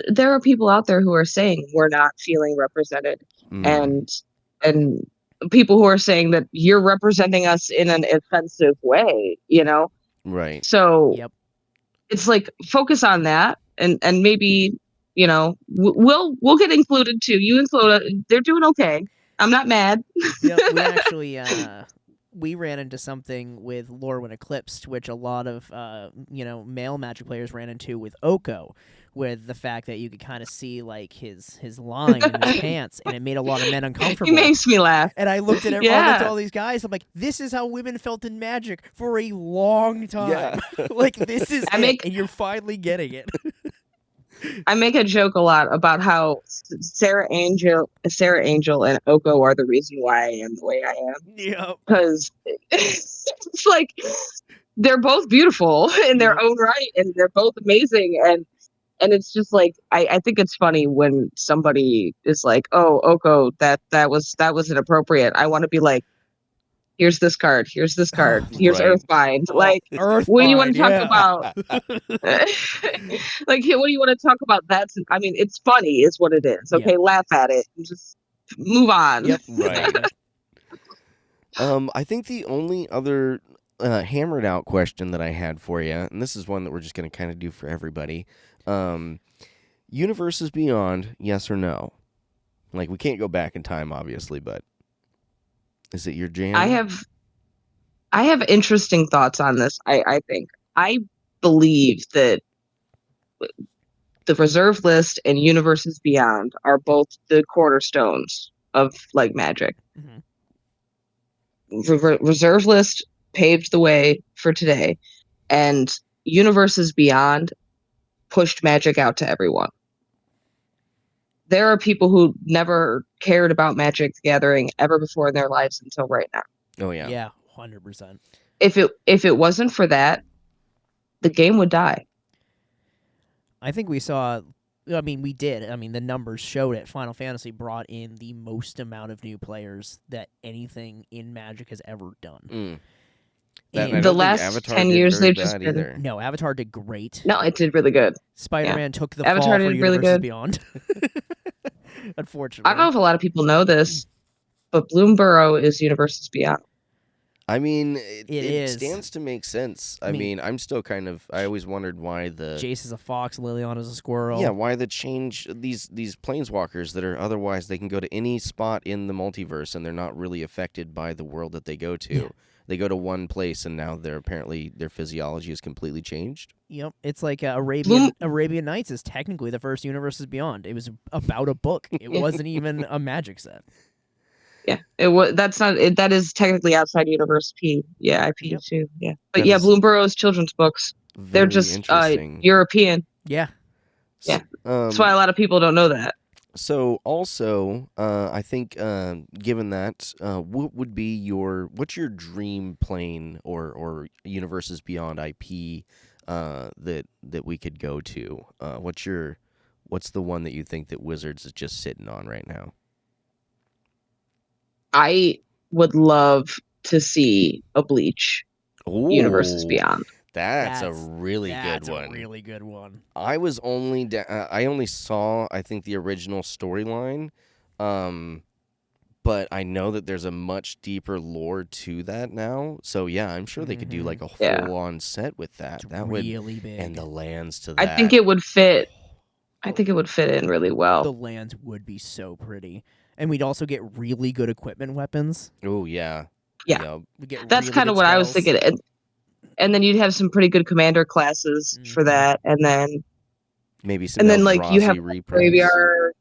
there are people out there who are saying we're not feeling represented, and people who are saying that you're representing us in an offensive way. Right. So Yep. it's like focus on that, and maybe we'll get included too. You include. They're doing okay. I'm not mad. Yep, we actually we ran into something with Lorwyn Eclipsed, which a lot of male Magic players ran into with Oko, with the fact that you could kind of see like his line in his pants, and it made a lot of men uncomfortable. He makes me laugh. And I looked at all these guys. I'm like, this is how women felt in Magic for a long time. Yeah. Like this is and you're finally getting it. I make a joke a lot about how Sarah Angel, and Oko are the reason why I am the way I am. Yeah. Because it's like they're both beautiful in their own right, and they're both amazing, and it's just like I think it's funny when somebody is like, "Oh, Oko, that was inappropriate." I want to be like, here's this card, here's Right. Earthbind. Like, Earthbind, what do you want to talk yeah. about? Like, what do you want to talk about? I mean, it's funny, is what it is. Okay, Yeah. laugh at it and just move on. Yep. Right. I think the only other hammered out question that I had for you, and this is one that we're just going to kind of do for everybody. Universes Beyond, yes or no? Like, we can't go back in time, obviously, but is it your jam? I have interesting thoughts on this. I think I believe that the reserve list and Universes Beyond are both the cornerstones of like Magic. Reserve list paved the way for today, and Universes Beyond pushed Magic out to everyone. There are people who never cared about Magic the Gathering ever before in their lives until right now. Oh yeah. Yeah, 100%. If it wasn't for that, the game would die. I think we saw. I mean, we did. I mean, the numbers showed it. Final Fantasy brought in the most amount of new players that anything in Magic has ever done. That, And The last 10 years, they've just been... either. No, Avatar did great. No, it did really good. Spider-Man took the Avatar fall for did really Universes good. Beyond. Unfortunately. I don't know if a lot of people know this, but Bloomborough is Universes Beyond. I mean, It it is. stands to make sense. I I mean- mean, I'm still kind of. I always wondered why the. Jace is a fox, Liliana's a squirrel. Yeah, why the change these planeswalkers that are otherwise they can go to any spot in the multiverse and they're not really affected by the world that they go to. Yeah. they go to one place and now their physiology is completely changed. Yep, it's like Arabian Nights is technically the first Universes Beyond. It was about a book. It wasn't even a magic set. Yeah, it was. That's not. That is technically outside Universe P. Yeah, IP too. Yeah, but that Bloom Burrows children's books. They're just interesting. European. Yeah. Yeah. That's why a lot of people don't know that. So also, I think given that, what would be what's your dream plane or Universes Beyond IP that we could go to? What's the one that you think that Wizards is just sitting on right now? I would love to see a Bleach Universes Beyond. That's a really good one. That's a really good one. I only saw, I think, the original storyline, but I know that there's a much deeper lore to that now. So yeah, I'm sure they could do like a full-on set with that. It's that really would, big. and the lands to that. I think it would fit. I think it would fit in really well. The lands would be so pretty, and we'd also get really good equipment weapons. Oh yeah, yeah. That's really kind of what spells. I was thinking. And then you'd have some pretty good commander classes for that, and then maybe some. And then like you have graveyard,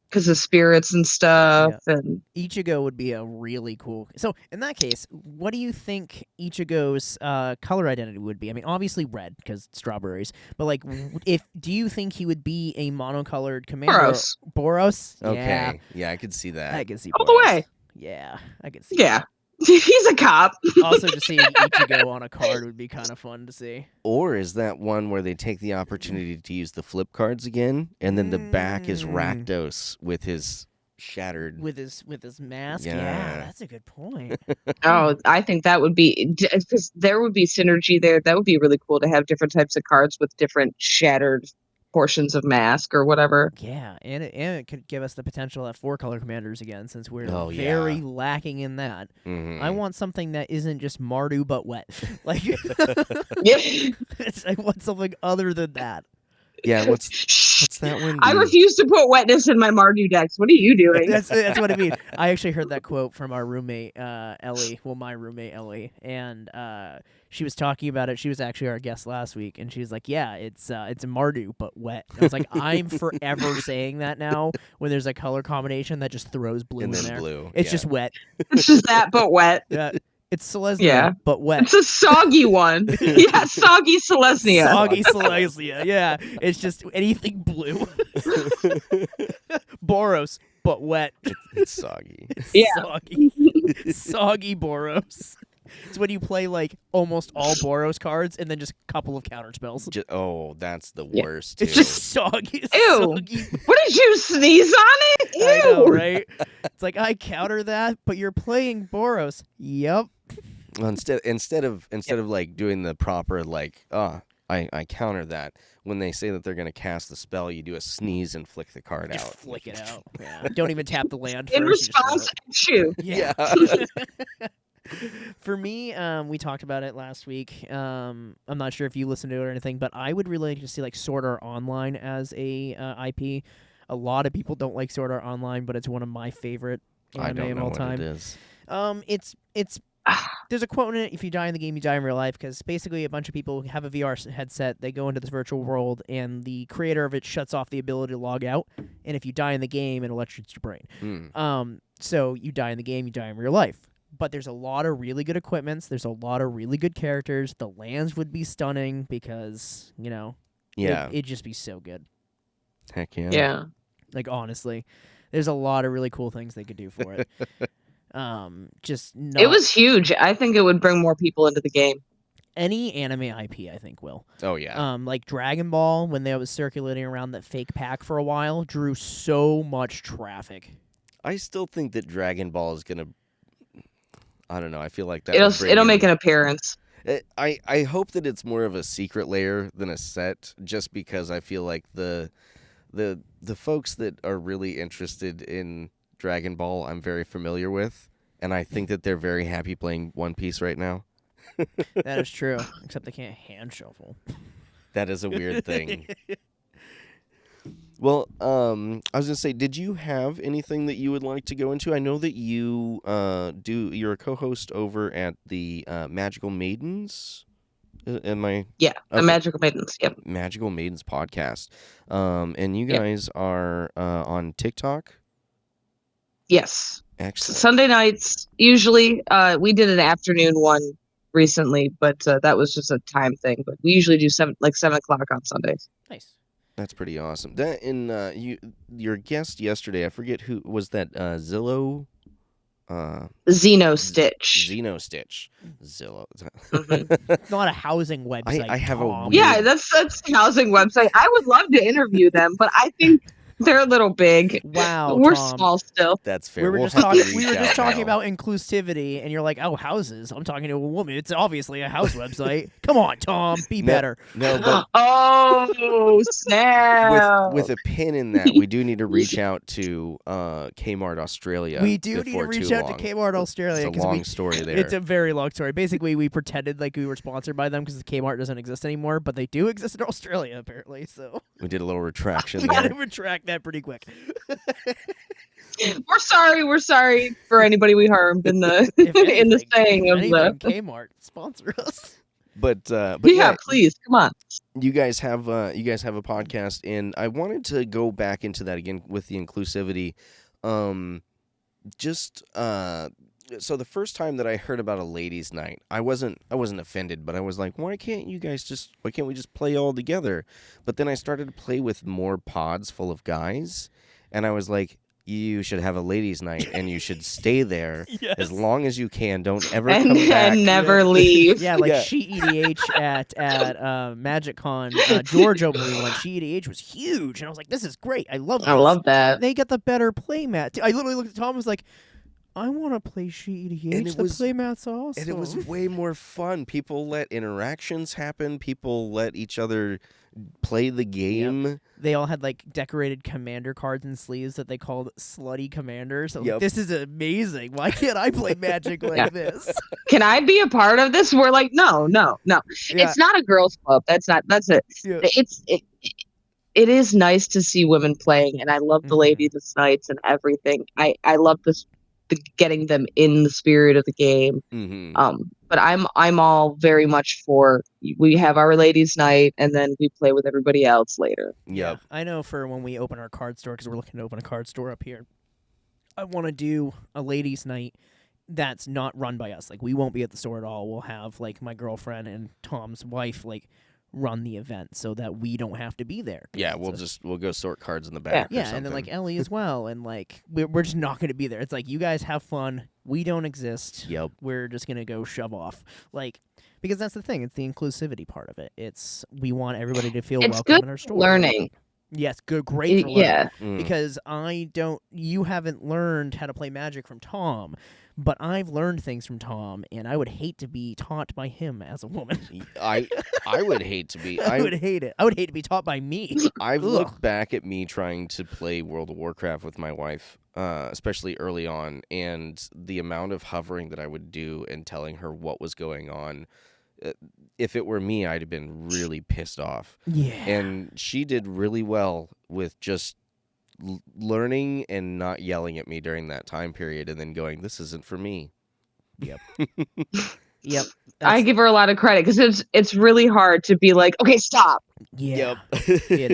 because of spirits and stuff. Yeah. And Ichigo would be a really cool. So in that case, what do you think Ichigo's color identity would be? I mean, obviously red because strawberries. But like, do you think he would be a monocolored commander? Boros. Okay. Yeah, I could see that. I could see all the way. Yeah, I could see. Yeah. He's a cop. Also, just seeing Ichigo on a card would be kind of fun to see. Or is that one where they take the opportunity to use the flip cards again, and then the back is Rakdos with his shattered with his mask? Yeah, that's a good point. Oh, I think that would be because there would be synergy there. That would be really cool to have different types of cards with different shattered portions of mask or whatever. Yeah, and it could give us the potential to have 4-color commanders again, since we're very lacking in that. Mm-hmm. I want something that isn't just Mardu but wet. Like, I want something other than that. Yeah, what's that one? I refuse to put wetness in my Mardu decks. What are you doing? That's what I mean. I actually heard that quote from our roommate Ellie. Well, my roommate Ellie, and she was talking about it. She was actually our guest last week, and she was like, "Yeah, it's a Mardu but wet." And I was like, "I'm forever saying that now when there's a color combination that just throws blue in there. Blue. It's just wet. It's just that but wet. Yeah." It's Selesnya, but wet. It's a soggy one. Yeah, soggy Selesnya. Soggy Selesnya, yeah. It's just anything blue. Boros, but wet. It's soggy. Soggy. Soggy Boros. It's when you play like almost all Boros cards and then just a couple of counter spells. That's the worst. It's just soggy. Ew. Soggy. What did you sneeze on it? Ew. I know, right? It's like I counter that, but you're playing Boros. Yep. Well, instead of like doing the proper like I counter that, when they say that they're going to cast the spell, you do a sneeze and flick the card just out. Flick it out. Yeah. Don't even tap the land in first. Response, shoot. Yeah. For me, we talked about it last week. I'm not sure if you listened to it or anything, but I would really like to see like Sword Art Online as a IP. A lot of people don't like Sword Art Online, but it's one of my favorite anime of all time. What it is. It's there's a quote in it: "If you die in the game, you die in real life." Because basically, a bunch of people have a VR headset. They go into this virtual world, and the creator of it shuts off the ability to log out. And if you die in the game, it electrocutes your brain. So you die in the game, you die in real life. But there's a lot of really good equipments. There's a lot of really good characters. The lands would be stunning because it'd just be so good. Heck yeah. Yeah. Like honestly, there's a lot of really cool things they could do for it. It was huge. I think it would bring more people into the game. Any anime IP, I think, will. Oh yeah. Like Dragon Ball, when they was circulating around that fake pack for a while, drew so much traffic. I still think that Dragon Ball is gonna. I don't know. I feel like that it'll make an appearance. I hope that it's more of a secret layer than a set, just because I feel like the folks that are really interested in Dragon Ball I'm very familiar with, and I think that they're very happy playing One Piece right now. That is true, except they can't hand shuffle. That is a weird thing. Well, I was gonna say, did you have anything that you would like to go into? I know that you you're a co-host over at the Magical Maidens. Am I Yeah, the okay? Magical Maidens. Yep. Magical Maidens podcast. And you Yep. guys are on TikTok. Yes. Excellent. Sunday nights usually. We did an afternoon one recently, but that was just a time thing. But we usually do 7:00 on Sundays. Nice. That's pretty awesome. That in your guest yesterday, I forget who was that. Zillow. Xeno Stitch. Zeno Stitch. Zillow. It's not a housing website. I have Tom. a Yeah, weird- that's a housing website. I would love to interview them, but I think they're a little big. Wow, We're Tom. small still. That's fair. We were We'll just have to talking. We reach were just out talking now. about inclusivity, and you're like, "Oh, houses." I'm talking to a woman. It's obviously a house website. Come on, Tom. Be better. No, but Oh, snap. with a pin in that, we do need to reach out to Kmart Australia. We do need to before reach too out long. to Kmart Australia It's a long we. story there. It's a very long story. Basically, we pretended like we were sponsored by them because Kmart doesn't exist anymore, but they do exist in Australia apparently. So We did a little retraction we gotta there. retract that pretty quick. We're sorry for anybody we harmed in the If in the anything- saying if of anything, the. Kmart sponsor us. But Yeah, please come on. you guys have a podcast, and I wanted to go back into that again with the inclusivity. So the first time that I heard about a ladies' night, I wasn't offended, but I was like, why can't we just play all together? But then I started to play with more pods full of guys, and I was like, you should have a ladies' night, and you should stay there as long as you can. Don't ever come back. And never leave. Yeah, like Yeah. She EDH at MagicCon, Georgia when we went. She EDH was huge, and I was like, "This is great. I love this." I love that. They got the better playmat. I literally looked at Tom and was like, "I want to play She EDH. And it The was- playmat's awesome." And it was way more fun. People let interactions happen. People let each other play the game. They all had like decorated commander cards and sleeves that they called slutty commanders. I was like, Yep. this is amazing. Why can't I play Magic like Yeah. this? Can I be a part of this? We're like, no. Yeah. It's not a girls' club. That's it. Yeah. It is nice to see women playing, and I love the Mhm. ladies' nights and everything. I love this, getting them in the spirit of the game. Mm-hmm. But I'm all very much for, we have our ladies' night, and then we play with everybody else later. Yep. I know for when we open our card store, because we're looking to open a card store up here, I want to do a ladies' night that's not run by us. Like, we won't be at the store at all. We'll have, like, my girlfriend and Tom's wife, like, run the event so that we don't have to be there. Yeah, we'll go sort cards in the back. or Yeah, and then, like, something. Ellie as well. And, like, we're just not going to be there. It's like, you guys have fun. We don't exist. Yep. We're just going to go shove off. Like, because that's the thing. It's the inclusivity part of it. We want everybody to feel It's welcome good in our store. learning. Yes, great for learning. Yeah. Mm. Because you haven't learned how to play Magic from Tom, but I've learned things from Tom, and I would hate to be taught by him as a woman. I would hate to be. I would hate it. I would hate to be taught by me. I've Ugh. looked back at me trying to play World of Warcraft with my wife, especially early on, and the amount of hovering that I would do and telling her what was going on. If it were me, I'd have been really pissed off. Yeah. And she did really well with just learning and not yelling at me during that time period, and then going, "This isn't for me." Yep. I give her a lot of credit, because it's really hard to be like, okay, stop, Yeah. Yep. It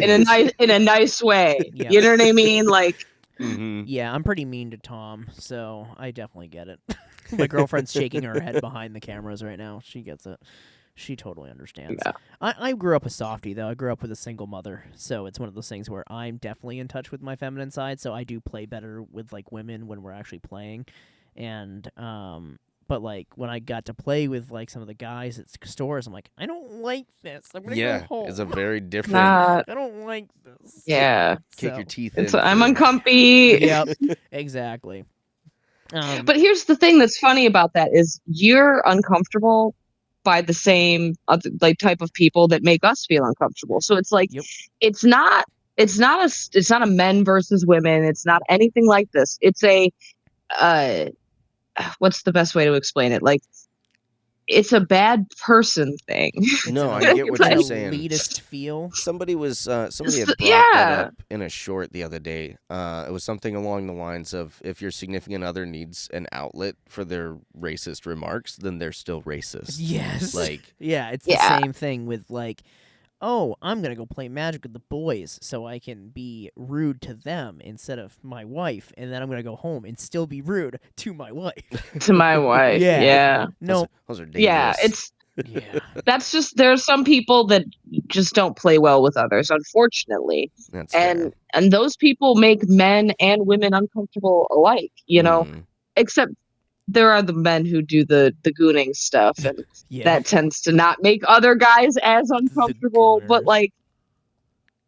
in a nice way. Yeah. You know what I mean? Like, hmm Yeah, I'm pretty mean to Tom, so I definitely get it. My girlfriend's shaking her head behind the cameras right now. She gets it. She totally understands. Yeah. I grew up a softie, though. I grew up with a single mother, so it's one of those things where I'm definitely in touch with my feminine side, so I do play better with, like, women when we're actually playing. And, but, like, when I got to play with, like, some of the guys at stores, I'm like, I don't like this. I'm going to Yeah, go home. it's a very different. not. I don't like this. Yeah. Kick So- your teeth It's, in. I'm for- uncomfy. Yep, exactly. But here's the thing that's funny about that is you're uncomfortable by the same like type of people that make us feel uncomfortable. So it's like, Yep. it's not a men versus women. It's not anything like this. It's a what's the best way to explain it? Like, it's a bad person thing. No, I get what you're saying. Elitist feel. Somebody had brought that up in a short the other day. It was something along the lines of, if your significant other needs an outlet for their racist remarks, then they're still racist. Yes. Like, yeah, it's the same thing with like, oh, I'm going to go play Magic with the boys so I can be rude to them instead of my wife, and then I'm going to go home and still be rude to my wife. To my wife. Yeah. No. Those are dangerous. Yeah, that's just, there are some people that just don't play well with others, unfortunately. That's fair. And those people make men and women uncomfortable alike, you know, except there are the men who do the gooning stuff, and that tends to not make other guys as uncomfortable. But like,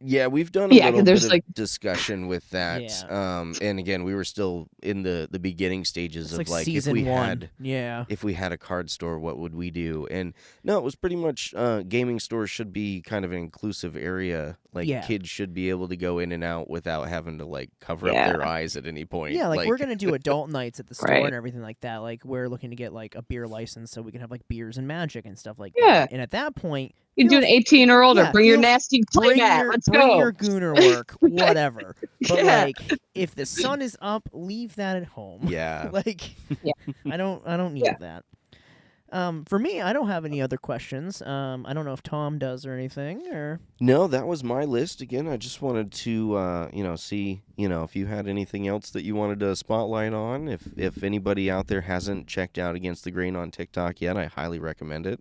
yeah, we've done a little bit of discussion with that. Yeah. And again, we were still in the beginning stages of like if we had a card store, what would we do? And no, it was pretty much gaming stores should be kind of an inclusive area. Like kids should be able to go in and out without having to like cover up their eyes at any point. Yeah, like we're gonna do adult nights at the store and everything like that. Like we're looking to get like a beer license so we can have like beers and Magic and stuff like that. And at that point, you do an 18 or older. Bring your nasty playmat. Let's go. Bring your gooner work, whatever. But like, if the sun is up, leave that at home. Yeah. Like, I don't need that. For me, I don't have any other questions. I don't know if Tom does or anything. Or no, that was my list. Again, I just wanted to, see, if you had anything else that you wanted to spotlight on. If anybody out there hasn't checked out Against the Grain on TikTok yet, I highly recommend it.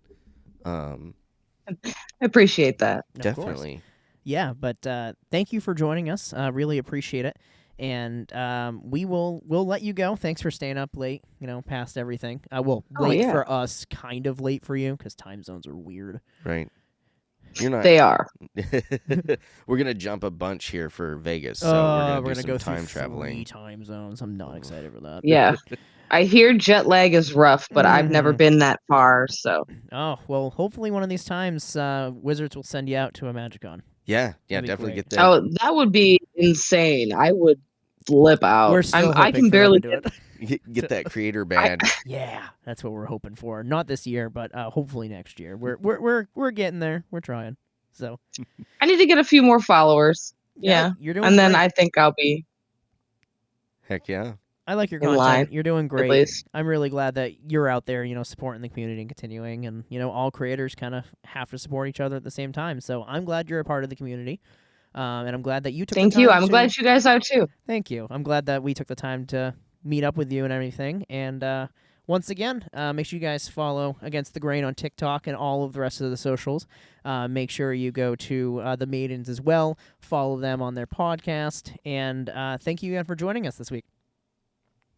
I appreciate that. Definitely. Yeah, but thank you for joining us. Really appreciate it. And we'll let you go. Thanks for staying up late, past everything. Late for us, kind of late for you, because time zones are weird. Right. You're not. They are. We're going to jump a bunch here for Vegas, so we're going to go time traveling. 3 time zones. I'm not excited for that. Yeah. I hear jet lag is rough, but I've never been that far, so. Oh, well, hopefully one of these times Wizards will send you out to a MagicCon. Yeah, definitely get that. Oh, that would be insane. I would flip out. I can barely do it. Get that creator badge. Yeah, that's what we're hoping for. Not this year, but hopefully next year. We're getting there. We're trying. So I need to get a few more followers. Yeah. You're doing and then great. I think I'll be. Heck yeah. I like your content. You're doing great. I'm really glad that you're out there, supporting the community and continuing. And, all creators kind of have to support each other at the same time. So I'm glad you're a part of the community. And I'm glad that you took the time. Thank you. I'm glad you guys are too. Thank you. I'm glad that we took the time to meet up with you and everything. And once again, make sure you guys follow Against the Grain on TikTok and all of the rest of the socials. Make sure you go to the Maidens as well. Follow them on their podcast. And thank you again for joining us this week.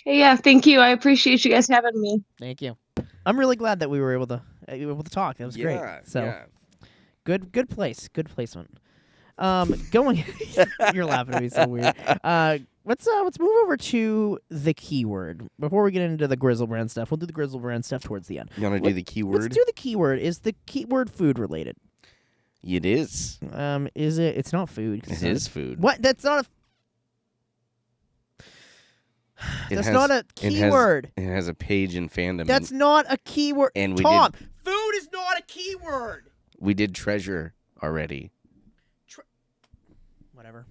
Hey, yeah, thank you. I appreciate you guys having me. Thank you. I'm really glad that we were able to talk. That was great. So good place. Good placement. Going you're laughing at me so weird. Let's move over to the keyword. Before we get into the Grizzlebrand stuff, we'll do the Grizzlebrand stuff towards the end. You want to do the keyword? Let's do the keyword. Is the keyword food related? It is. Is it? It's not food. It is food. What? That's not a That's not a keyword. It has a page in fandom. That's not a keyword. And Tom, food is not a keyword. We did treasure already. Whatever.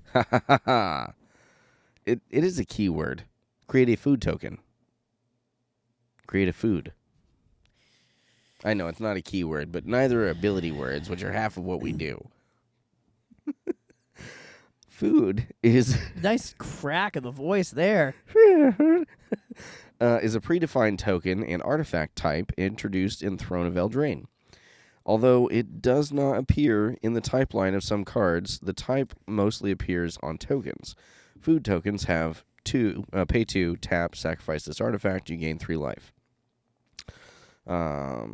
It is a keyword. Create a food token. Create a food. I know it's not a keyword, but neither are ability words, which are half of what we do. Food is... Nice crack of the voice there. Is a predefined token and artifact type introduced in Throne of Eldraine. Although it does not appear in the type line of some cards, the type mostly appears on tokens. Food tokens have pay 2, tap, sacrifice this artifact, you gain 3 life. I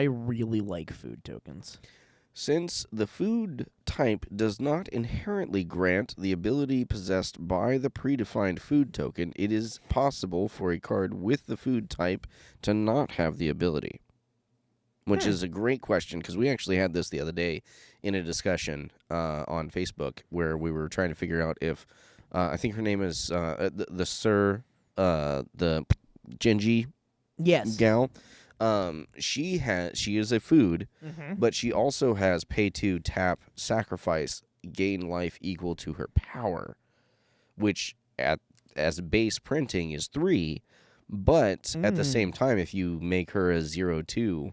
really like food tokens. Since the food type does not inherently grant the ability possessed by the predefined food token, it is possible for a card with the food type to not have the ability. Which is a great question, because we actually had this the other day in a discussion on Facebook where we were trying to figure out if, I think her name is the Genji gal. She is a food, Mm-hmm. but she also has pay to tap sacrifice gain life equal to her power, which as base printing is 3, but at the same time, if you make her a 0/2,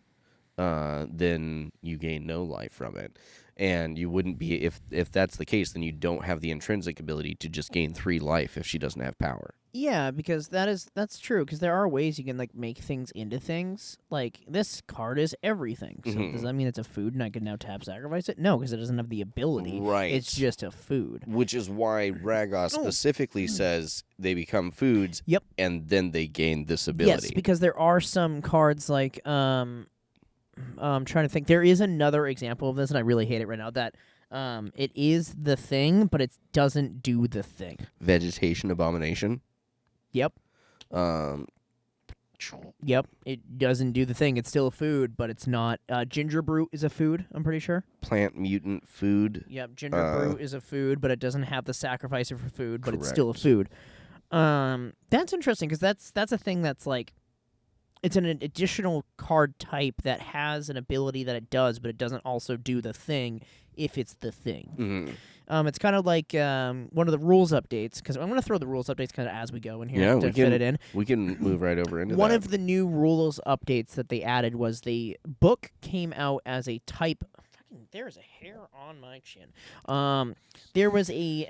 then you gain no life from it. And you wouldn't be, if that's the case, then you don't have the intrinsic ability to just gain 3 life if she doesn't have power. Yeah, because that's true. Because there are ways you can like make things into things. Like this card is everything. So does that mean it's a food and I can now tap sacrifice it? No, because it doesn't have the ability. Right. It's just a food. Which is why Ragos specifically says they become foods. Yep. And then they gain this ability. Yes, because there are some cards like I'm trying to think. There is another example of this, and I really hate it right now. That it is the thing, but it doesn't do the thing. Vegetation abomination. Yep. Yep. It doesn't do the thing. It's still a food, but it's not. Ginger brew is a food. I'm pretty sure. Plant mutant food. Yep. Ginger brew is a food, but it doesn't have the sacrificer for food, but it's still a Correct. food. That's interesting because that's a thing that's like. It's an additional card type that has an ability that it does, but it doesn't also do the thing if it's the thing. Mm-hmm. It's kind of like one of the rules updates, because I'm going to throw the rules updates kind of as we go in here to fit it in. We can move right over into One that. of the new rules updates that they added was the book came out as a type. There's a hair on my chin. There was a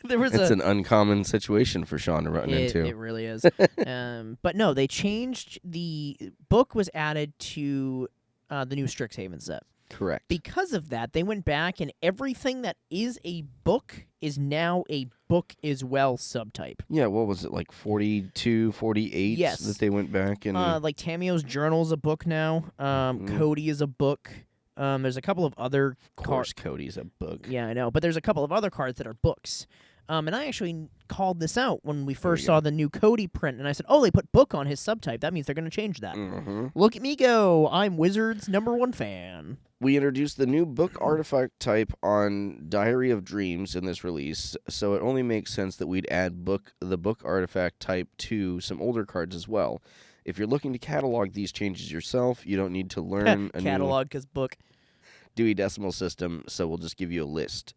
It's an uncommon situation for Sean to run into. It really is. But no, they changed the book was added to the new Strixhaven set. Correct. Because of that, they went back and everything that is a book is now a book as well subtype. Yeah, what was it, like 42, 48 Yes. that they went back and... Like Tamio's Journal's a book now. Cody is a book. There's a couple of other of course, Cody's a book. Yeah, I know. But there's a couple of other cards that are books. And I actually called this out when we first saw the new Cody print, and I said, oh, they put book on his subtype. That means they're going to change that. Mm-hmm. Look at me go. I'm Wizards' #1 fan. We introduced the new book artifact type on Diary of Dreams in this release, so it only makes sense that we'd add the book artifact type to some older cards as well. If you're looking to catalog these changes yourself, you don't need to learn a Catalog, because book. Dewey Decimal System, so we'll just give you a list.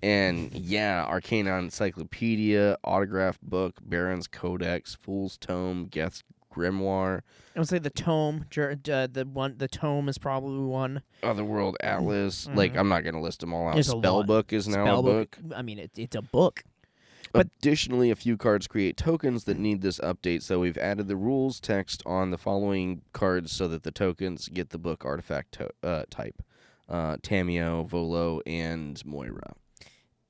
And yeah, Arcana Encyclopedia, Autograph Book, Baron's Codex, Fool's Tome, Geth's Grimoire. I would say the tome. The tome is probably one. Otherworld Atlas. Like, I'm not going to list them all out. There's a lot. Spellbook is now a book. I mean, it's a book. But additionally, a few cards create tokens that need this update, so we've added the rules text on the following cards so that the tokens get the book artifact type. Tamio, Volo, and Moira.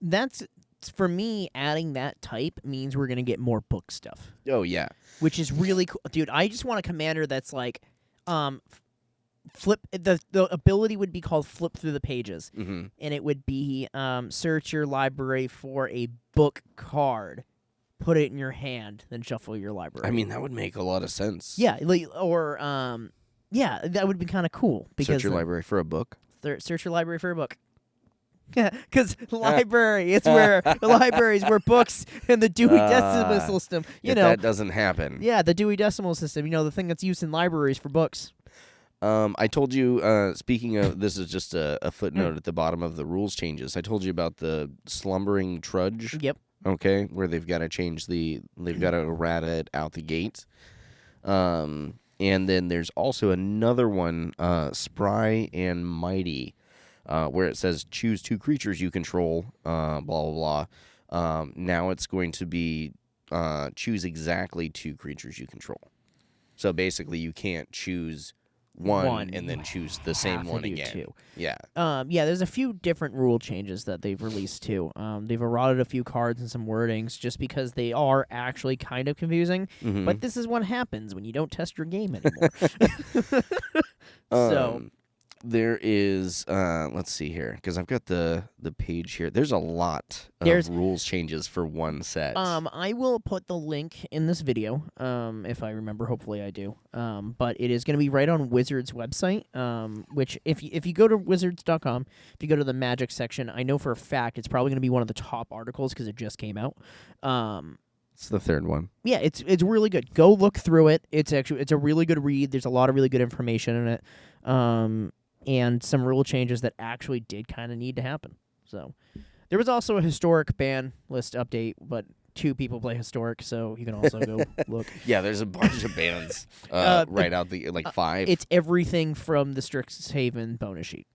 That's, for me, adding that type means we're going to get more book stuff. Oh, yeah. Which is really cool. Dude, I just want a commander that's like, flip, the ability would be called flip through the pages. Mm-hmm. And it would be search your library for a book card, put it in your hand, then shuffle your library. I mean, that would make a lot of sense. Yeah, or, yeah, that would be kind of cool. Because search your library for a book? Search your library for a book. Yeah, because library, it's where the libraries where books and the Dewey Decimal System, you know. That doesn't happen. Yeah, the Dewey Decimal System, the thing that's used in libraries for books. I told you, speaking of, this is just a footnote at the bottom of the rules changes. I told you about the slumbering trudge. Yep. Okay, where they've got to they've got to errata it out the gate. And then there's also another one, Spry and Mighty, where it says choose 2 creatures you control, blah, blah, blah. Now it's going to be choose exactly 2 creatures you control. So basically you can't choose one and then choose the same one again. 2. Yeah. Yeah, there's a few different rule changes that they've released too. They've eroded a few cards and some wordings just because they are actually kind of confusing. Mm-hmm. But this is what happens when you don't test your game anymore. So there is, let's see here, because I've got the page here. There's a lot of rules changes for one set. I will put the link in this video, if I remember. Hopefully I do. But it is going to be right on Wizards' website, which if you go to wizards.com, if you go to the Magic section, I know for a fact it's probably going to be one of the top articles because it just came out. It's the third one. Yeah, it's really good. Go look through it. It's a really good read. There's a lot of really good information in it, and some rule changes that actually did kind of need to happen. So there was also a historic ban list update, but 2 people play historic, so you can also go look. Yeah, there's a bunch of bans right out the 5. It's everything from the Strixhaven bonus sheet.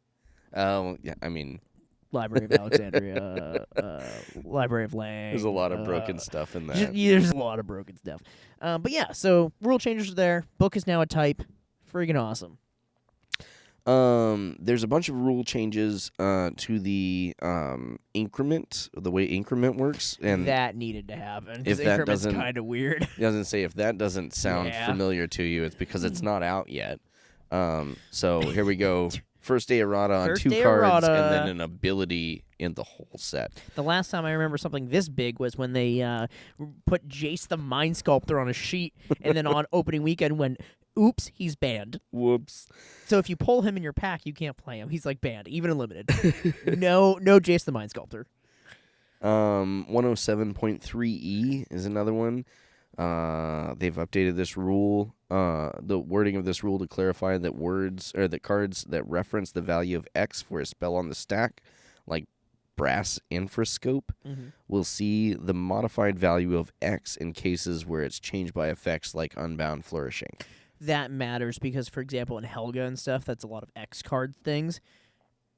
Oh, yeah, I mean, Library of Alexandria, Library of Lang. there's a lot of broken stuff in that. There's a lot of broken stuff. But yeah, so rule changes are there. Book is now a type. Friggin' awesome. There's a bunch of rule changes to the increment, the way increment works, and that needed to happen. If that increment's doesn't, kind of weird. I was gonna say, if that doesn't sound familiar to you, it's because it's not out yet. So here we go. First day errata on 2 cards, and then an ability in the whole set. The last time I remember something this big was when they put Jace the Mind Sculptor on a sheet, and then on opening weekend went, oops, he's banned. Whoops. So if you pull him in your pack, you can't play him. He's like banned, even in limited. No Jace the Mind Sculptor. 107.3E is another one. They've updated this rule, the wording of this rule to clarify that cards that reference the value of X for a spell on the stack, like Brass Infrascope, will see the modified value of X in cases where it's changed by effects like Unbound Flourishing. That matters because, for example, in Helga and stuff, that's a lot of X card things.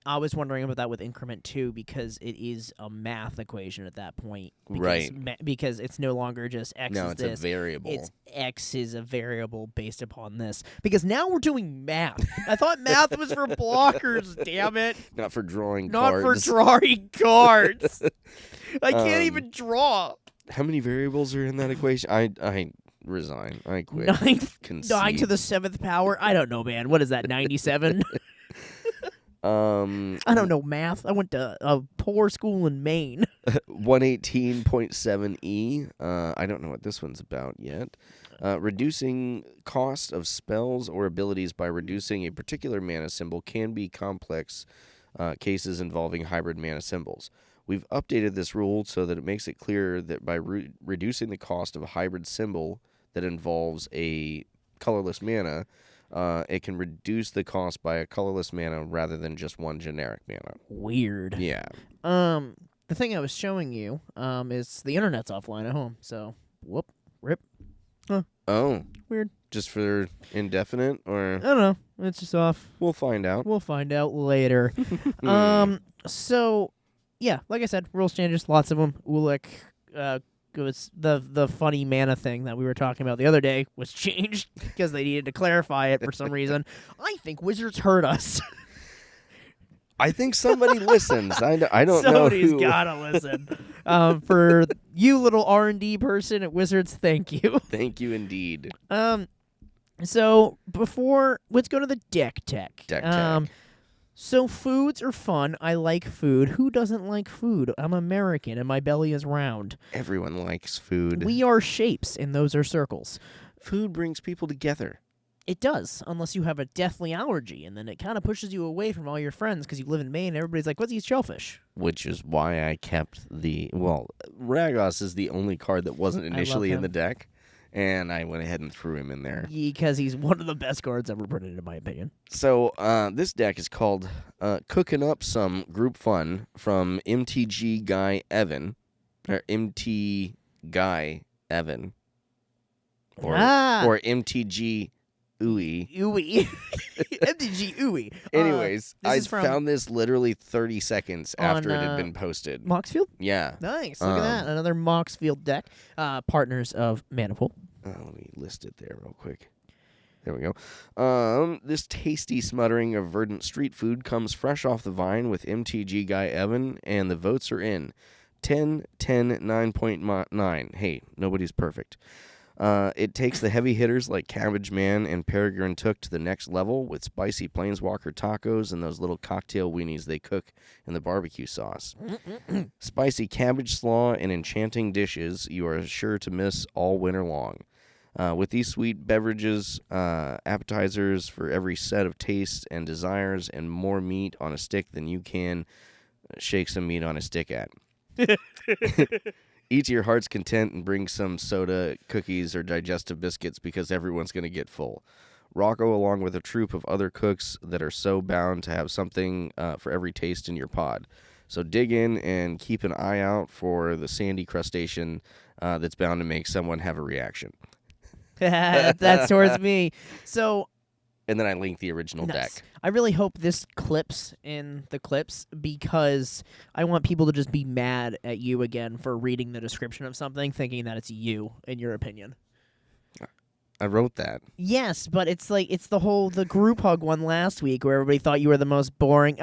I was wondering about that with Increment 2 because it is a math equation at that point. Because, because it's no longer just X is this. No, it's a variable. It's X is a variable based upon this. Because now we're doing math. I thought math was for blockers, damn it. Not for drawing cards. Not for drawing cards. I can't even draw. How many variables are in that equation? I resign. I quit. 9 to the 7th power? I don't know, man. What is that, 97? I don't know math. I went to a poor school in Maine. 118.7E. I don't know what this one's about yet. Reducing cost of spells or abilities by reducing a particular mana symbol can be complex cases involving hybrid mana symbols. We've updated this rule so that it makes it clear that by reducing the cost of a hybrid symbol that involves a colorless mana, it can reduce the cost by a colorless mana rather than just one generic mana. Weird. Yeah. The thing I was showing you is the internet's offline at home, so rip. Huh. Oh. Weird. Just for indefinite, or? I don't know. It's just off. We'll find out. We'll find out later. So, yeah, like I said, rules changes, lots of them. Ulick, was the funny mana thing that we were talking about the other day was changed because they needed to clarify it for some reason. I think Wizards heard us. I think somebody listens. I don't know who. Somebody's gotta listen. For you, little R&D person at Wizards, thank you. Thank you indeed. So let's go to the deck tech. Deck tech. So foods are fun. I like food. Who doesn't like food? I'm American, and my belly is round. Everyone likes food. We are shapes, and those are circles. Food brings people together. It does, unless you have a deathly allergy, and then it kind of pushes you away from all your friends because you live in Maine, and everybody's like, let's eat shellfish. Which is why I kept Ragos is the only card that wasn't initially in the deck, and I went ahead and threw him in there. Because he's one of the best cards ever printed, in my opinion. So this deck is called Cooking Up Some Group Fun from MTG Guy Evan, or MT Guy Evan, or MTG Ooey. MTG Ooey. Anyways, I found this literally 30 seconds after it had been posted. Moxfield? Yeah. Nice. Look at that. Another Moxfield deck. Partners of Manifold. Let me list it there real quick. There we go. This tasty smuttering of verdant street food comes fresh off the vine with MTG Guy Evan, and the votes are in. 10, 10, 9.9. Hey, nobody's perfect. It takes the heavy hitters like Cabbage Man and Peregrine Took to the next level with spicy Planeswalker tacos and those little cocktail weenies they cook in the barbecue sauce. Spicy cabbage slaw and enchanting dishes you are sure to miss all winter long. With these sweet beverages, appetizers for every set of tastes and desires, and more meat on a stick than you can shake some meat on a stick at. Eat to your heart's content and bring some soda, cookies, or digestive biscuits because everyone's going to get full. Rocco, along with a troop of other cooks that are so bound to have something for every taste in your pod. So dig in and keep an eye out for the sandy crustacean that's bound to make someone have a reaction. That's towards me. So, and then I linked the original nice. deck. I really hope this clips in the clips because I want people to just be mad at you again for reading the description of something, thinking that it's you, in your opinion. I wrote that. Yes, but it's the group hug one last week where everybody thought you were the most boring.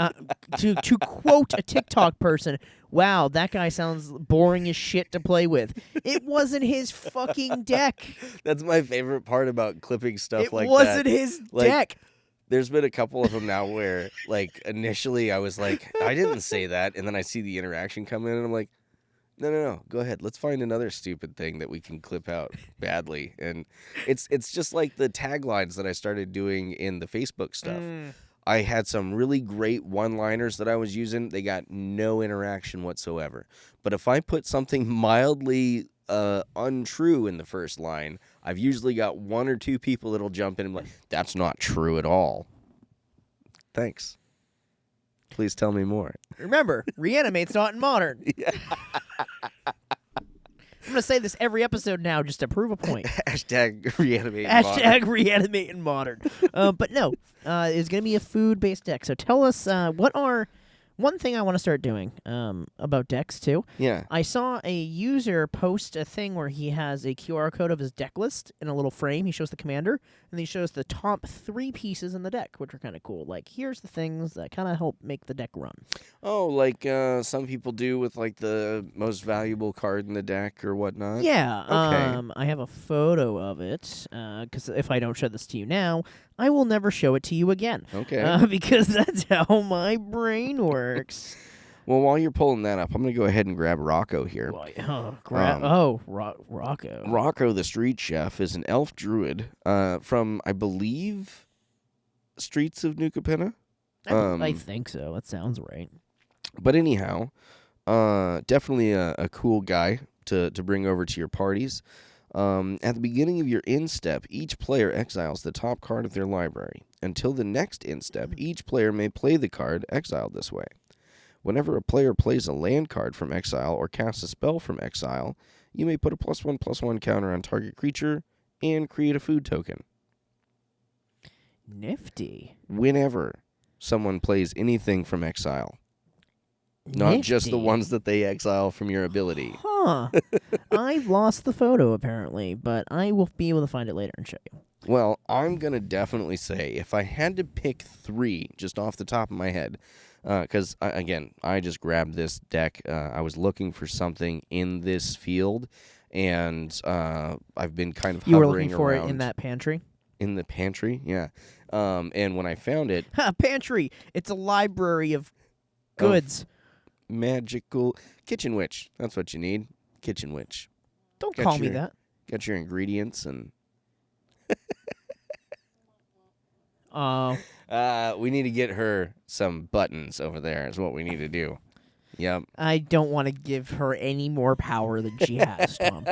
To quote a TikTok person, wow, that guy sounds boring as shit to play with. It wasn't his fucking deck. That's my favorite part about clipping stuff like that. It wasn't his deck. There's been a couple of them now where, like, initially I was like, I didn't say that, and then I see the interaction come in, and I'm like, no, go ahead. Let's find another stupid thing that we can clip out badly. And it's just like the taglines that I started doing in the Facebook stuff. I had some really great one-liners that I was using. They got no interaction whatsoever. But if I put something mildly untrue in the first line, I've usually got one or two people that'll jump in and be like, that's not true at all. Thanks. Please tell me more. Remember, Reanimate's not in Modern. Yeah. I'm going to say this every episode now just to prove a point. Hashtag Reanimate in Modern. Hashtag Reanimate in Modern. But no, it's going to be a food-based deck. So tell us one thing I want to start doing about decks, too. Yeah. I saw a user post a thing where he has a QR code of his deck list in a little frame. He shows the commander, and he shows the top 3 pieces in the deck, which are kind of cool. Like, here's the things that kind of help make the deck run. Oh, like some people do with, like, the most valuable card in the deck or whatnot? Yeah. Okay. I have a photo of it, because if I don't show this to you now, I will never show it to you again. Okay. Because that's how my brain works. Well, while you're pulling that up, I'm going to go ahead and grab Rocco here. Rocco. Rocco, the street chef, is an elf druid from, I believe, Streets of New Capenna? I think so. That sounds right. But anyhow, definitely a cool guy to bring over to your parties. At the beginning of your end step, each player exiles the top card of their library. Until the next end step, each player may play the card exiled this way. Whenever a player plays a land card from exile or casts a spell from exile, you may put a +1/+1 counter on target creature and create a food token. Nifty. Whenever someone plays anything from exile. Not just the ones that they exile from your ability. Huh. I've lost the photo, apparently, but I will be able to find it later and show you. Well, I'm going to definitely say, if I had to pick 3 just off the top of my head, because, again, I just grabbed this deck. I was looking for something in this field, and I've been kind of hovering around. You were looking for around it in that pantry? In the pantry, yeah. And when I found it... Pantry! It's a library of goods. Magical kitchen witch. That's what you need. Kitchen witch. Don't call me that. Got your ingredients and... we need to get her some buttons over there is what we need to do. Yep. I don't want to give her any more power than she has, Tom.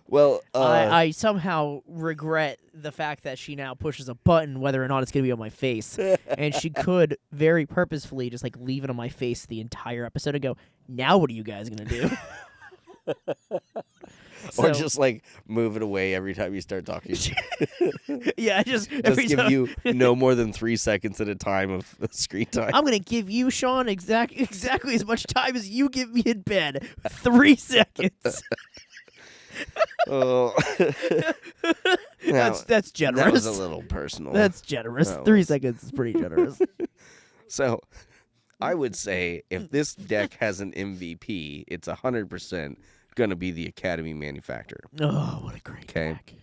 Well, I somehow regret the fact that she now pushes a button, whether or not it's going to be on my face. And she could very purposefully just, like, leave it on my face the entire episode and go, now what are you guys going to do? Or just, like, move it away every time you start talking. Yeah, just give you no more than 3 seconds at a time of screen time. I'm going to give you, Sean, exactly as much time as you give me in bed. 3 seconds. Oh, that's generous. That was a little personal. That's generous. 3 seconds is pretty generous. So, I would say if this deck has an MVP, it's 100% going to be the Academy manufacturer. Oh, what a great deck.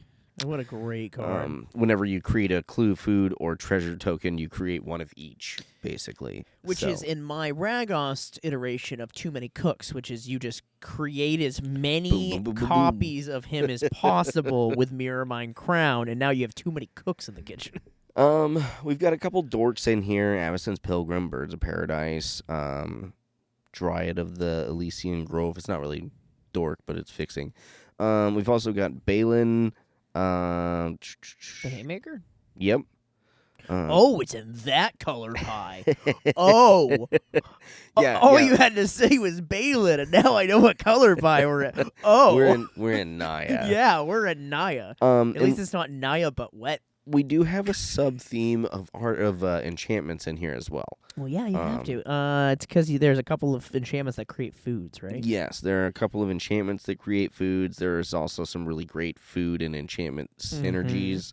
What a great card. Whenever you create a clue, food, or treasure token, you create one of each, basically. Which is in my Ragost iteration of Too Many Cooks, which is you just create as many copies of him as possible with Mirror Mine Crown, and now you have too many cooks in the kitchen. We've got a couple dorks in here. Avacyn's Pilgrim, Birds of Paradise, Dryad of the Elysian Grove. It's not really dork, but it's fixing. We've also got Balin. The haymaker? Yep. Oh, it's in that color pie. Oh. Yeah. All yeah. you had to say was Balin, and now I know what color pie we're at. Oh. We're in Naya. Yeah, we're at Naya. At least it's not Naya, but wet. We do have a sub-theme of enchantments in here as well. Well, yeah, you have to. It's because there's a couple of enchantments that create foods, right? Yes, there are a couple of enchantments that create foods. There's also some really great food and enchantment synergies.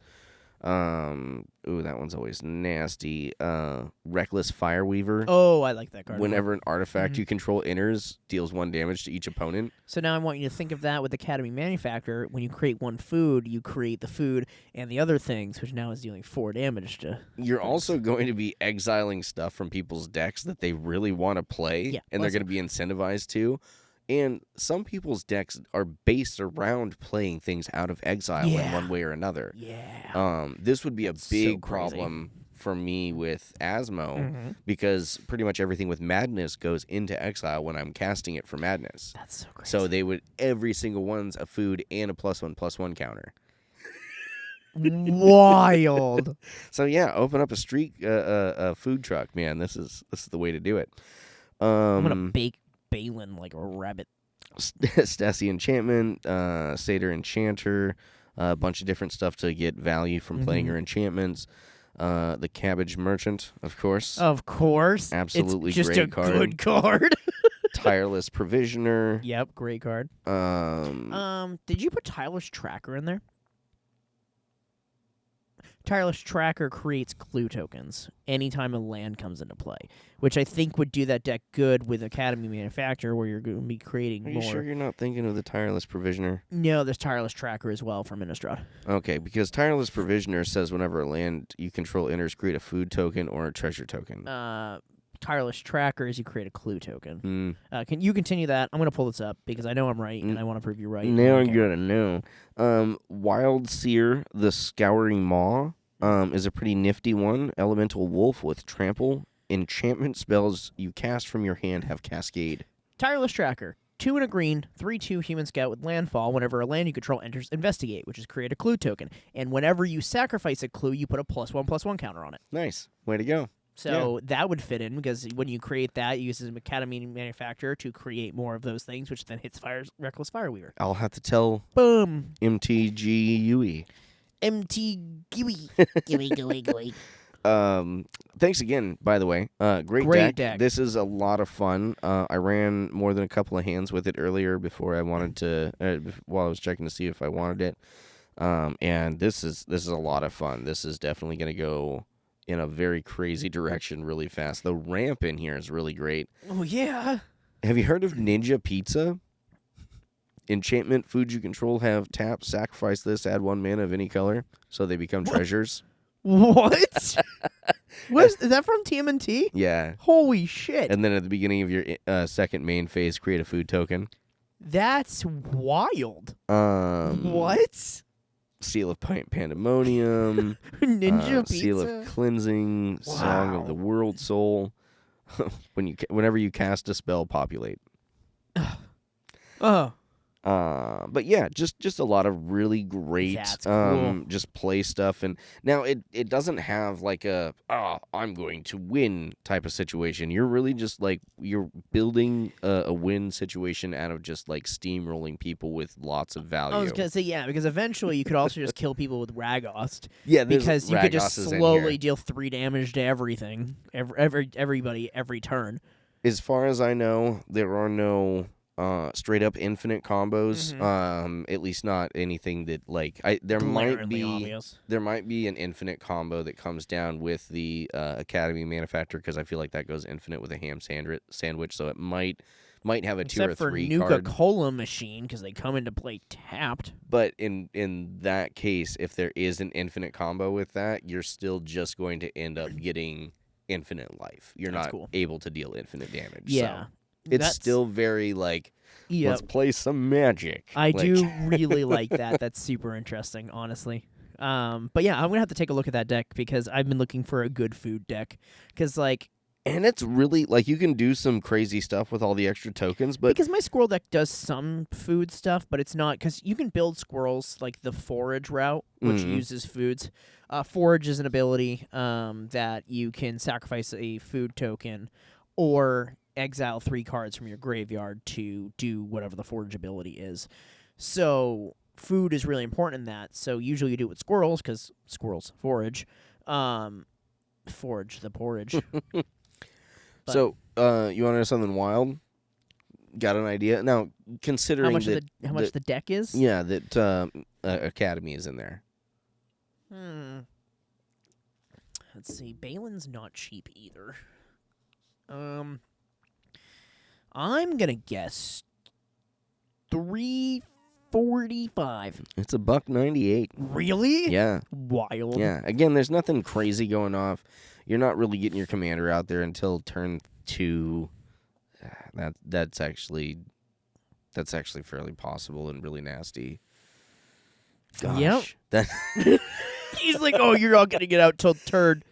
Ooh, that one's always nasty. Reckless Fireweaver. Oh, I like that card. Whenever an artifact you control enters, deals 1 damage to each opponent. So now I want you to think of that with Academy Manufactor. When you create one food, you create the food and the other things, which now is dealing 4 damage to. You're also going to be exiling stuff from people's decks that they really want to play, and they're going to be incentivized to. And some people's decks are based around playing things out of exile in one way or another. Yeah. This would be a big problem for me with Asmo because pretty much everything with Madness goes into exile when I'm casting it for Madness. That's so crazy. So they would every single one's a food and a +1/+1 counter. Wild. So yeah, open up a food truck, man. This is the way to do it. I'm gonna bake Balin like a rabbit. Stassi Enchantment, Satyr Enchanter, a bunch of different stuff to get value from playing your enchantments. The Cabbage Merchant, of course. Of course. Absolutely it's just great a card. good card. Tireless Provisioner. Yep, great card. Did you put Tireless Tracker in there? Tireless Tracker creates clue tokens anytime a land comes into play, which I think would do that deck good with Academy Manufacturer, where you're going to be creating Are more. you sure you're not thinking of the Tireless Provisioner? No, there's Tireless Tracker as well from Innistrad. Okay, because Tireless Provisioner says whenever a land you control enters, create a food token or a treasure token. Tireless Tracker is you create a clue token. Can you continue that? I'm going to pull this up because I know I'm right and I want to prove you right. Now I gotta know. Wild Seer, the Scouring Maw, is a pretty nifty one. Elemental Wolf with Trample. Enchantment spells you cast from your hand have Cascade. Tireless Tracker. 2 and a green, 3/2 Human Scout with landfall. Whenever a land you control enters, investigate, which is create a clue token. And whenever you sacrifice a clue, you put a +1/+1 counter on it. Nice. Way to go. So that would fit in because when you create that, you use an Academy Manufacturer to create more of those things, which then hits Reckless Fireweaver. I'll have to tell Boom. MTGUE. MT Gooey. Gooey. Thanks again, by the way. Great deck. This is a lot of fun. I ran more than a couple of hands with it earlier before I wanted to, while I was checking to see if I wanted it. And this is a lot of fun. This is definitely going to go in a very crazy direction really fast. The ramp in here is really great. Oh, yeah. Have you heard of Ninja Pizza? Enchantment foods you control have tap, sacrifice this, add 1 mana of any color, so they become treasures. What? Is that from TMNT? Yeah. Holy shit. And then at the beginning of your second main phase, create a food token. That's wild. What? Seal of Pandemonium. Ninja Pizza. Seal of Cleansing. Wow. Song of the World Soul. Whenever you cast a spell, populate. Oh. But yeah, just a lot of really great That's cool. just play stuff. And now it doesn't have like a I'm going to win type of situation. You're really just like you're building a win situation out of just like steamrolling people with lots of value. I was gonna say because eventually you could also just kill people with Ragost. Yeah, because you could just Ragos's in slowly here. deal 3 damage to everything, everybody every turn. As far as I know, there are no straight up infinite combos. At least not anything that like there might be an infinite combo that comes down with the Academy Manufacturer because I feel like that goes infinite with a ham sandwich. So it might have a 2 or 3 Except for card. Nuka-Cola Machine because they come into play tapped. But in that case, if there is an infinite combo with that, you're still just going to end up getting infinite life. You're That's not cool. able to deal infinite damage. Yeah. So. It's still very, like, let's play some Magic. I do really like that. That's super interesting, honestly. But yeah, I'm going to have to take a look at that deck because I've been looking for a good food deck. Because, like, And it's really, like, you can do some crazy stuff with all the extra tokens, but... Because my squirrel deck does some food stuff, but it's not... Because you can build squirrels, like the forage route, which uses foods. Forage is an ability that you can sacrifice a food token or exile 3 cards from your graveyard to do whatever the forage ability is. So food is really important in that. So usually you do it with squirrels, because squirrels forage. Forage the porridge. So, you want to know something wild? Got an idea? Now, considering how much the deck is? Yeah, that Academy is in there. Let's see. Balin's not cheap either. I'm gonna guess $3.45. It's $1.98. Really? Yeah. Wild. Yeah. Again, there's nothing crazy going off. You're not really getting your commander out there until turn 2. That's actually fairly possible and really nasty. Gosh. Yep. He's like, oh, you're not gonna get out till turn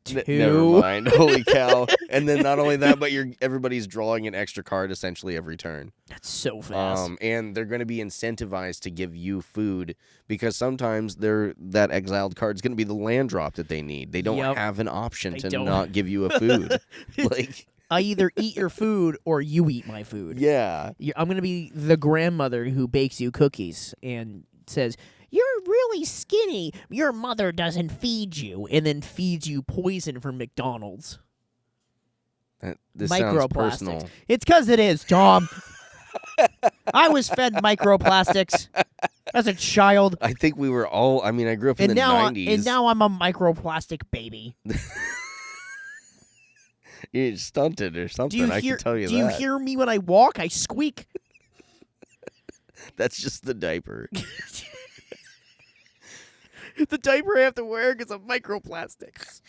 2. Never mind. Holy cow! And then not only that, but everybody's drawing an extra card essentially every turn. That's so fast. And they're going to be incentivized to give you food because sometimes that exiled card is going to be the land drop that they need. They don't have an option to not give you a food. Like, I either eat your food or you eat my food. Yeah. I'm going to be the grandmother who bakes you cookies and says, you're really skinny. Your mother doesn't feed you, and then feeds you poison from McDonald's. This sounds personal. It's because it is, Tom. I was fed microplastics as a child. I think we were all... I mean, I grew up in the 90s. And now I'm a microplastic baby. You're stunted or something, I can tell you that. Do you hear me when I walk? I squeak. That's just the diaper. The diaper I have to wear because of microplastics.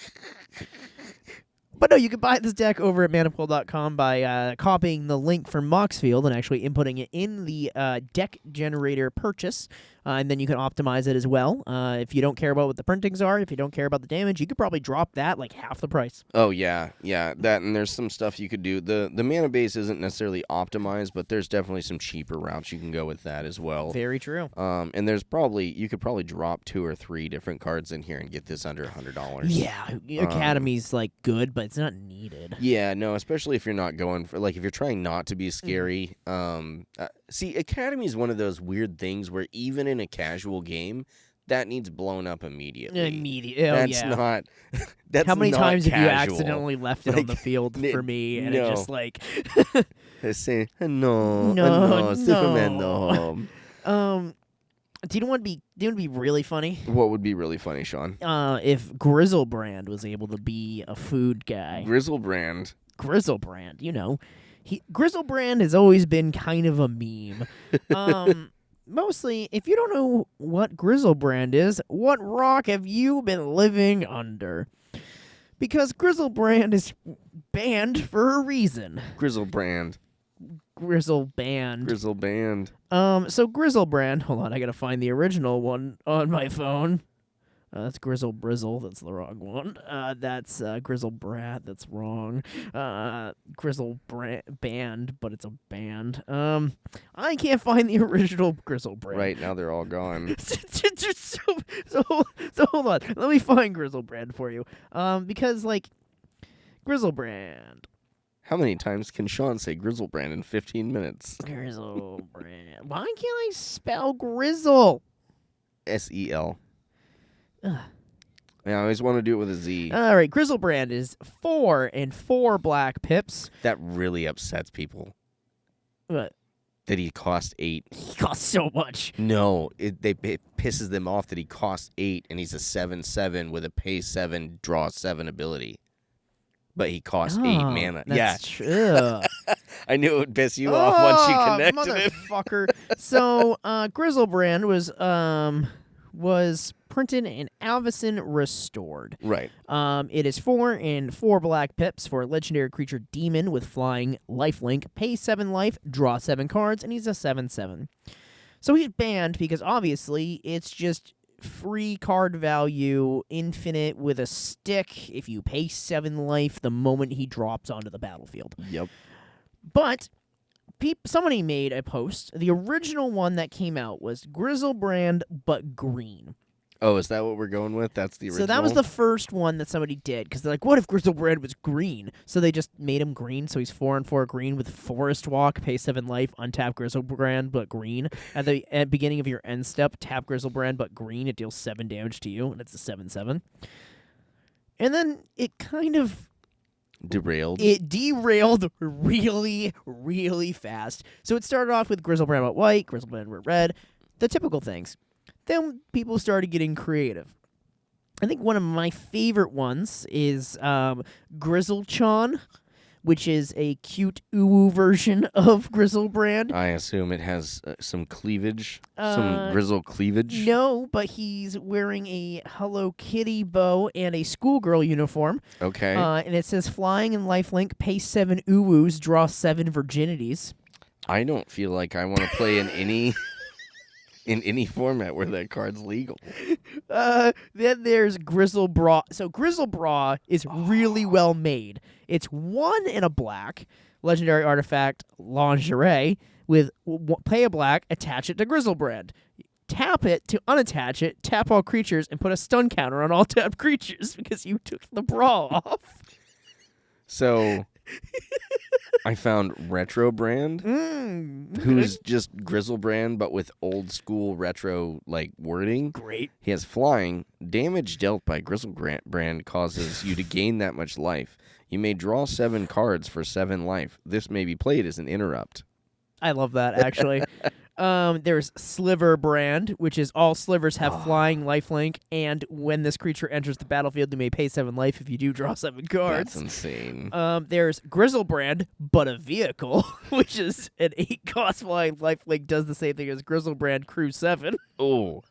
But no, you can buy this deck over at manapool.com by copying the link from Moxfield and actually inputting it in the deck generator purchase. And then you can optimize it as well. If you don't care about what the printings are, if you don't care about the damage, you could probably drop that like half the price. Oh, yeah. Yeah, that, and there's some stuff you could do. The mana base isn't necessarily optimized, but there's definitely some cheaper routes you can go with that as well. Very true. And you could probably drop 2 or 3 different cards in here and get this under $100. Yeah, Academy's like good, but it's not needed. Yeah, no, especially if you're not going for, like, if you're trying not to be scary. See, Academy is one of those weird things where even in a casual game, that needs blown up immediately. That's not. That's how many not times casual. have you accidentally left it on the field for me, and it just like. I say no, Superman no. Do you want to be really funny? What would be really funny, Sean? If Grizzlebrand was able to be a food guy. Grizzlebrand, you know. Grizzlebrand has always been kind of a meme. Mostly, if you don't know what Grizzlebrand is, what rock have you been living under? Because Grizzlebrand is banned for a reason. Grizzleband. So Grizzlebrand, hold on, I gotta find the original one on my phone. That's Grizzle Brizzle, that's the wrong one. That's Grizzle Brat, that's wrong. Grizzle Band, but it's a band. I can't find the original Grizzle Brand. Right, now they're all gone. so hold on, let me find Grizzle Brand for you. Because, like, Grizzle Brand. How many times can Sean say Grizzlebrand in 15 minutes? Grizzlebrand. Why can't I spell Grizzle? S-E-L. I always want to do it with a Z. All right, Grizzlebrand is 4 and 4 black pips. That really upsets people. What? That he cost 8. He costs so much. No, it pisses them off that he costs 8 and he's a 7/7 with a pay 7, draw 7 ability. But he costs 8 mana. That's true. I knew it would piss you off once you connected it. Motherfucker. So, Grizzlebrand was printed in Alvison Restored. Right. It is 4 and 4 black pips for a legendary creature demon with flying lifelink. Pay 7 life, draw 7 cards, and he's a 7/7. So he's banned because obviously it's just free card value, infinite with a stick if you pay 7 life the moment he drops onto the battlefield. Yep. But somebody made a post. The original one that came out was Grizzlebrand, but green. Oh, is that what we're going with? That's the original? So that was the first one that somebody did, because they're like, what if Grizzlebrand was green? So they just made him green, so he's 4/4 green with Forest Walk, pay 7 life, untap Grizzlebrand, but green. At the beginning of your end step, tap Grizzlebrand, but green. It deals 7 damage to you, and it's a 7/7. And then it kind of... derailed. It derailed really, really fast. So it started off with Grizzlebrand but white, Grizzlebrand but red, the typical things. Then people started getting creative. I think one of my favorite ones is Grizzlechan, which is a cute uwu version of Grizzlebrand. I assume it has some cleavage, some grizzle cleavage. No, but he's wearing a Hello Kitty bow and a schoolgirl uniform. Okay. And it says flying and lifelink, pay 7 uwus, draw 7 virginities. I don't feel like I want to play in any... in any format where that card's legal. Then there's Grizzlebra. So Grizzlebra is really well made. It's 1 in a black, legendary artifact, lingerie, with pay a black, attach it to Grizzlebrand. Tap it to unattach it, tap all creatures, and put a stun counter on all tapped creatures because you took the bra off. So... I found Retrobrand, who's just Grizzlebrand, but with old school retro wording. Great. He has flying. Damage dealt by Grizzlebrand causes you to gain that much life. You may draw 7 cards for 7 life. This may be played as an interrupt. I love that, actually. There's Sliverbrand, which is all slivers have flying, lifelink, and when this creature enters the battlefield, you may pay 7 life if you do draw 7 cards. That's insane. There's Grizzlebrand, but a vehicle, which is an 8-cost flying lifelink, does the same thing as Grizzlebrand Crew 7. Oh.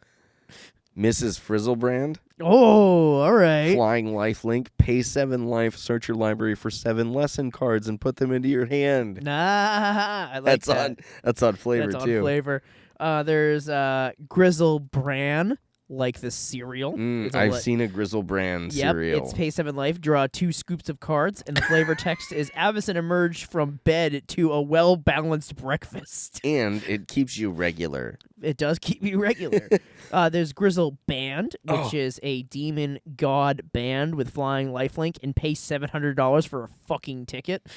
Mrs. Frizzlebrand. Oh, all right. Flying lifelink, pay 7 life, search your library for 7 lesson cards, and put them into your hand. Nah, I like that. That's on flavor, That's too. on flavor. There's Grizzlebran, like the cereal. I've seen a Grizzlebrand cereal. Yep, it's pay 7 life, draw 2 scoops of cards, and the flavor text is Avacyn emerged from bed to a well-balanced breakfast. And it keeps you regular. It does keep you regular. There's Grizzle Band, which is a demon god band with flying lifelink, and pay $700 for a fucking ticket.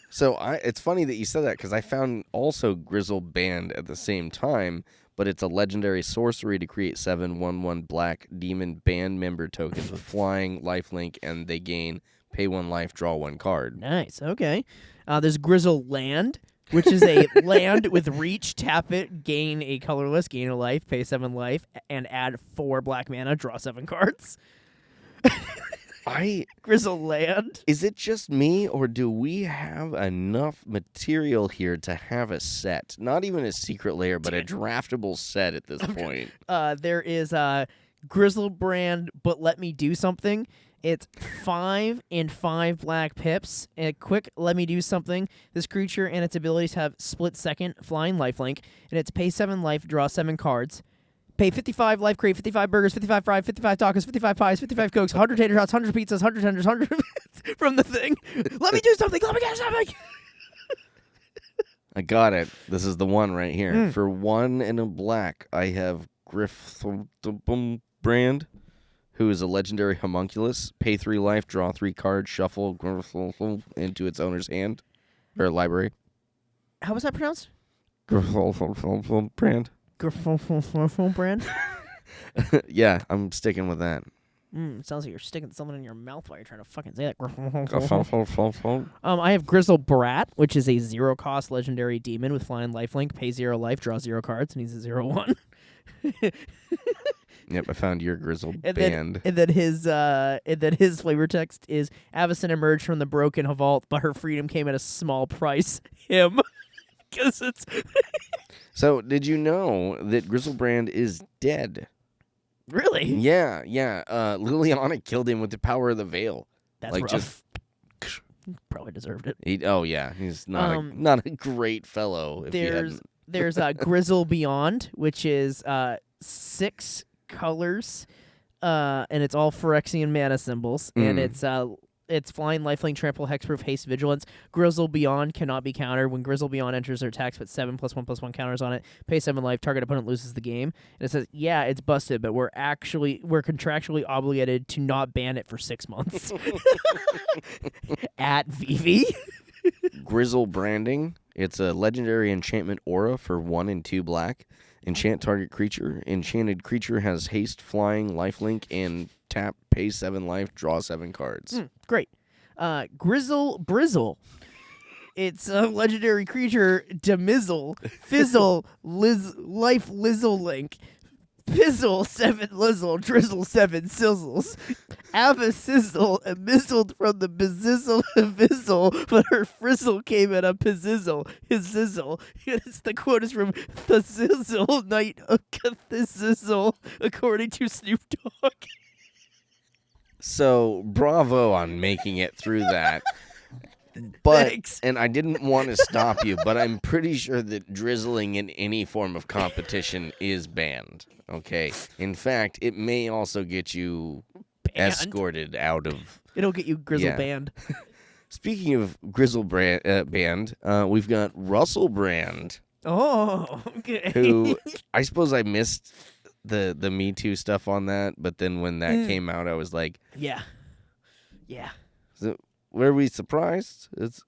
So it's funny that you said that, because I found also Grizzle Band at the same time, but it's a legendary sorcery to create 7 1/1 black demon band member tokens with flying, lifelink, and they gain pay 1 life, draw 1 card. Nice, okay. There's Grizzle Land, which is a land with reach, tap it, gain a colorless, gain a life, pay 7 life, and add 4 black mana, draw 7 cards. Grizzle Land. Is it just me, or do we have enough material here to have a set? Not even a secret layer, but a draftable set at this point. There is Grizzlebrand, but let me do something. It's 5 and 5 black pips. And quick, let me do something. This creature and its abilities have split second, flying lifelink, and it's pay 7 life, draw 7 cards. Pay 55 life, create 55 burgers, 55 fries, 55 tacos, 55 pies, 55 cokes, 100 tater tots, 100 pizzas, 100 tenders, 100 from the thing. Let me do something. Let me get something. I got it. This is the one right here. For 1 and a black, I have Griffbrand, who is a legendary homunculus. Pay 3 life, draw 3 cards, shuffle into its owner's hand or library. How was that pronounced? Brand. Brand? Yeah, I'm sticking with that. It sounds like you're sticking something in your mouth while you're trying to fucking say that. I have Grizzle Brat, which is a 0-cost legendary demon with flying lifelink. Pay 0 life, draw 0 cards, and he's a 0/1. Yep, I found your Grizzle Band. And then his flavor text is Avacyn emerged from the broken vault, but her freedom came at a small price. Him. Because it's... So, did you know that Grizzlebrand is dead? Really? Yeah. Liliana killed him with the power of the veil. That's rough. Probably deserved it. He's not a great fellow. There's Grizzle Beyond, which is 6 colors, and it's all Phyrexian mana symbols, and it's flying, lifelink, trample, hexproof, haste, vigilance. Grizzle Beyond cannot be countered. When Grizzle Beyond enters their attacks, put 7+1/+1 counters on it. Pay 7 life. Target opponent loses the game. And it says, yeah, it's busted, but we're contractually obligated to not ban it for 6 months. At Vivi. Grizzle Branding. It's a legendary enchantment aura for 1 and 2 black. Enchant target creature. Enchanted creature has haste, flying, lifelink, and tap, pay 7 life, draw 7 cards. Great. Grizzle Brizzle. It's a legendary creature, Demizzle, Fizzle, Life Lizzle Link, Fizzle 7 Lizzle, Drizzle 7 Sizzles, Ava Sizzle, emizzled from the Bezizzle Fizzle, but her frizzle came at a Pizzizzle, his Zizzle. It's the quote is from the Sizzle Knight of Cathizzle, according to Snoop Dogg. So, bravo on making it through that. But, Thanks. and I didn't want to stop you, but I'm pretty sure that drizzling in any form of competition is banned. Okay. In fact, it may also get you escorted out of. It'll get you Grizzle banned. Speaking of Grizzle banned, we've got Russell Brand. Oh, okay. Who I suppose I missed the Me Too stuff on that, but then when that came out, I was like, yeah. So, were we surprised?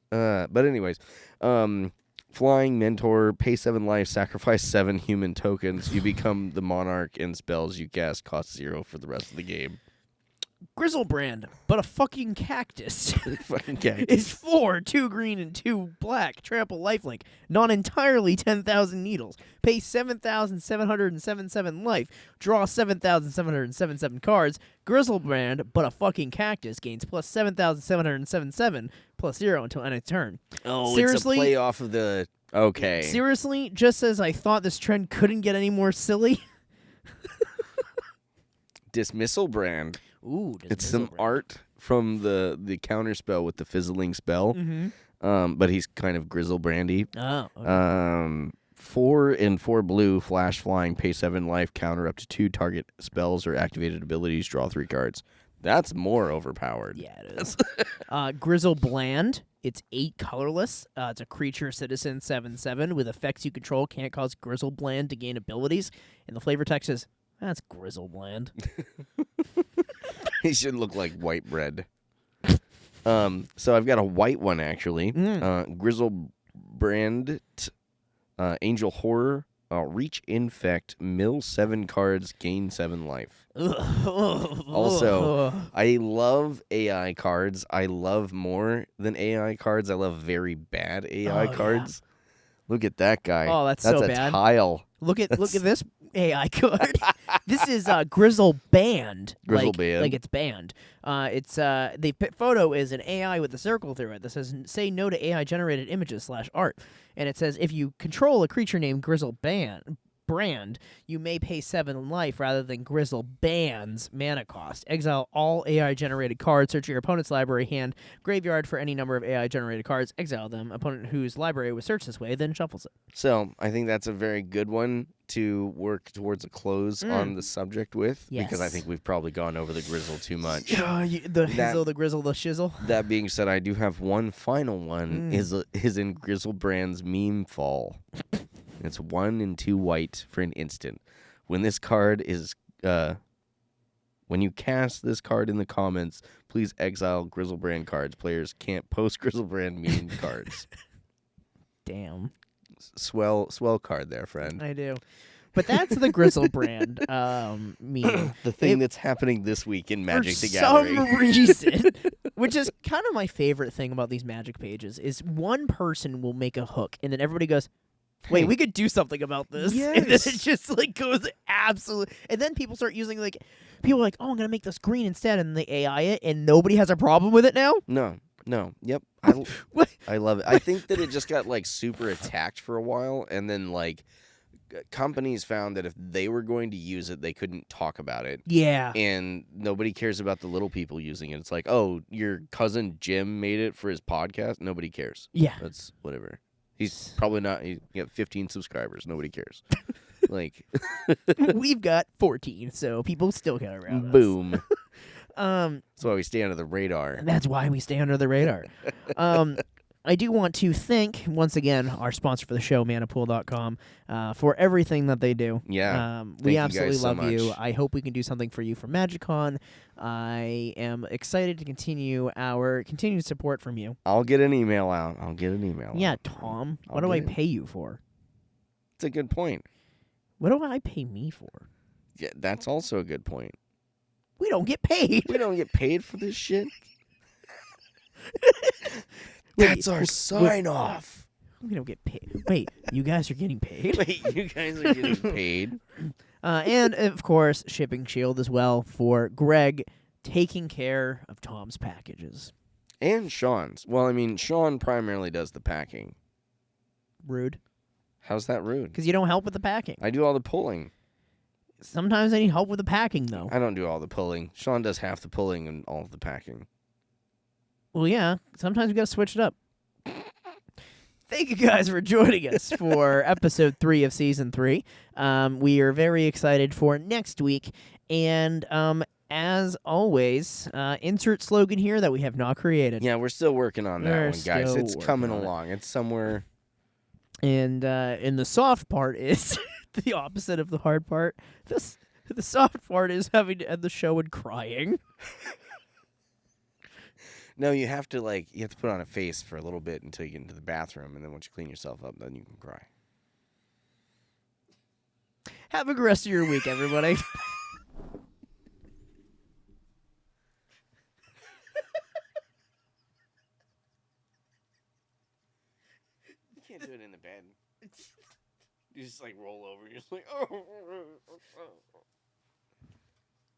But anyways, flying mentor, pay 7 life, sacrifice 7 human tokens. You become the monarch, and spells you cast cost 0 for the rest of the game. Grizzlebrand, but a fucking cactus. Fucking cactus. It's 4, 2 green and 2 black. Trample lifelink. Not entirely 10,000 needles. Pay 7,777 life. Draw 7,777 cards. Grizzlebrand, but a fucking cactus, gains plus 7,777 plus 0 until end of turn. Oh, seriously? It's a play off of the. Okay. Seriously, just as I thought this trend couldn't get any more silly. Dismissal Brand. Ooh, it's some art from the counter spell with the fizzling spell, but he's kind of Grizzle Brandy. Oh, okay. 4 and 4 blue, flash flying, pay 7 life, counter up to 2 target spells or activated abilities, draw 3 cards. That's more overpowered. Yeah, it is. Grizzle Bland. It's 8 colorless. It's a creature, citizen, 7/7 with effects you control. Can't cause Grizzle Bland to gain abilities. And the flavor text is, that's Grizzle Bland. He should look like white bread. So I've got a white one, actually. Grizzle Brand, Angel Horror, Reach Infect, mill 7 cards, gain 7 life. Also, I love AI cards. I love more than AI cards. I love very bad AI cards. Yeah. Look at that guy. Oh, that's so bad. That's a tile. Look at this AI card. This is Grizzle Band. Grizzle Band. Like it's banned. It's the photo is an AI with a circle through it that says say no to AI generated images /art. And it says if you control a creature named Grizzle Brand, you may pay 7 life rather than Grizzle Band's mana cost. Exile all AI-generated cards, search your opponent's library, hand, graveyard for any number of AI-generated cards, exile them. Opponent whose library was searched this way then shuffles it. So, I think that's a very good one to work towards a close on the subject with, because I think we've probably gone over the Grizzle too much. The Hizzle, the Grizzle, the Shizzle. That being said, I do have one final one, is in Grizzle Brand's Meme Fall. It's 1 and 2 white for an instant. When this card is, when you cast this card in the comments, please exile Grizzlebrand cards. Players can't post Grizzlebrand meme cards. Damn. Swell card there, friend. I do. But that's the Grizzlebrand meme. The thing that's happening this week in Magic the Gathering. For some reason, which is kind of my favorite thing about these Magic pages, is one person will make a hook, and then everybody goes, wait, we could do something about this. Yes. And then it just like goes absolute. And then people start using people are like, oh, I'm gonna make this green instead, and they AI it, and nobody has a problem with it now. No. Yep. I love it. I think that it just got super attacked for a while, and then companies found that if they were going to use it, they couldn't talk about it. Yeah. And nobody cares about the little people using it. It's like, oh, your cousin Jim made it for his podcast. Nobody cares. Yeah. That's whatever. He's probably not. He got 15 subscribers. Nobody cares. Like, we've got 14, so people still care around us. Boom. That's why we stay under the radar. That's why we stay under the radar. I do want to thank, once again, our sponsor for the show, manapool.com, for everything that they do. Yeah. We Thank absolutely you guys so love you. much. I hope we can do something for you for MagicCon. I am excited to continue our continued support from you. I'll get an email out. Yeah, Tom. What do I pay you for? It's a good point. What do I pay me for? Yeah, that's also a good point. We don't get paid. We don't get paid for this shit. That's our sign-off. We don't get paid. Wait, you guys are getting paid? Wait, you guys are getting paid? And, of course, Shipping Shield as well for Greg taking care of Tom's packages. And Sean's. Well, I mean, Sean primarily does the packing. Rude. How's that rude? Because you don't help with the packing. I do all the pulling. Sometimes I need help with the packing, though. I don't do all the pulling. Sean does half the pulling and all of the packing. Well, yeah. Sometimes we got to switch it up. Thank you guys for joining us for episode 3 of season 3. We are very excited for next week. And as always, insert slogan here that we have not created. Yeah, we're still working on that We're one, guys. still It's coming working on it. along. It's somewhere. And the soft part is the opposite of the hard part. The soft part is having to end the show and crying. No, you have to put on a face for a little bit until you get into the bathroom, and then once you clean yourself up, then you can cry. Have a good rest of your week, everybody. You can't do it in the bed. You just roll over. You're just like, oh.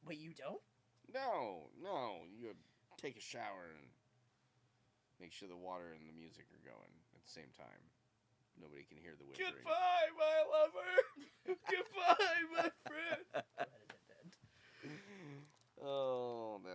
Wait, you don't? No. You take a shower and make sure the water and the music are going at the same time. Nobody can hear the whispering. Goodbye, my lover. Goodbye, my friend. Oh, that's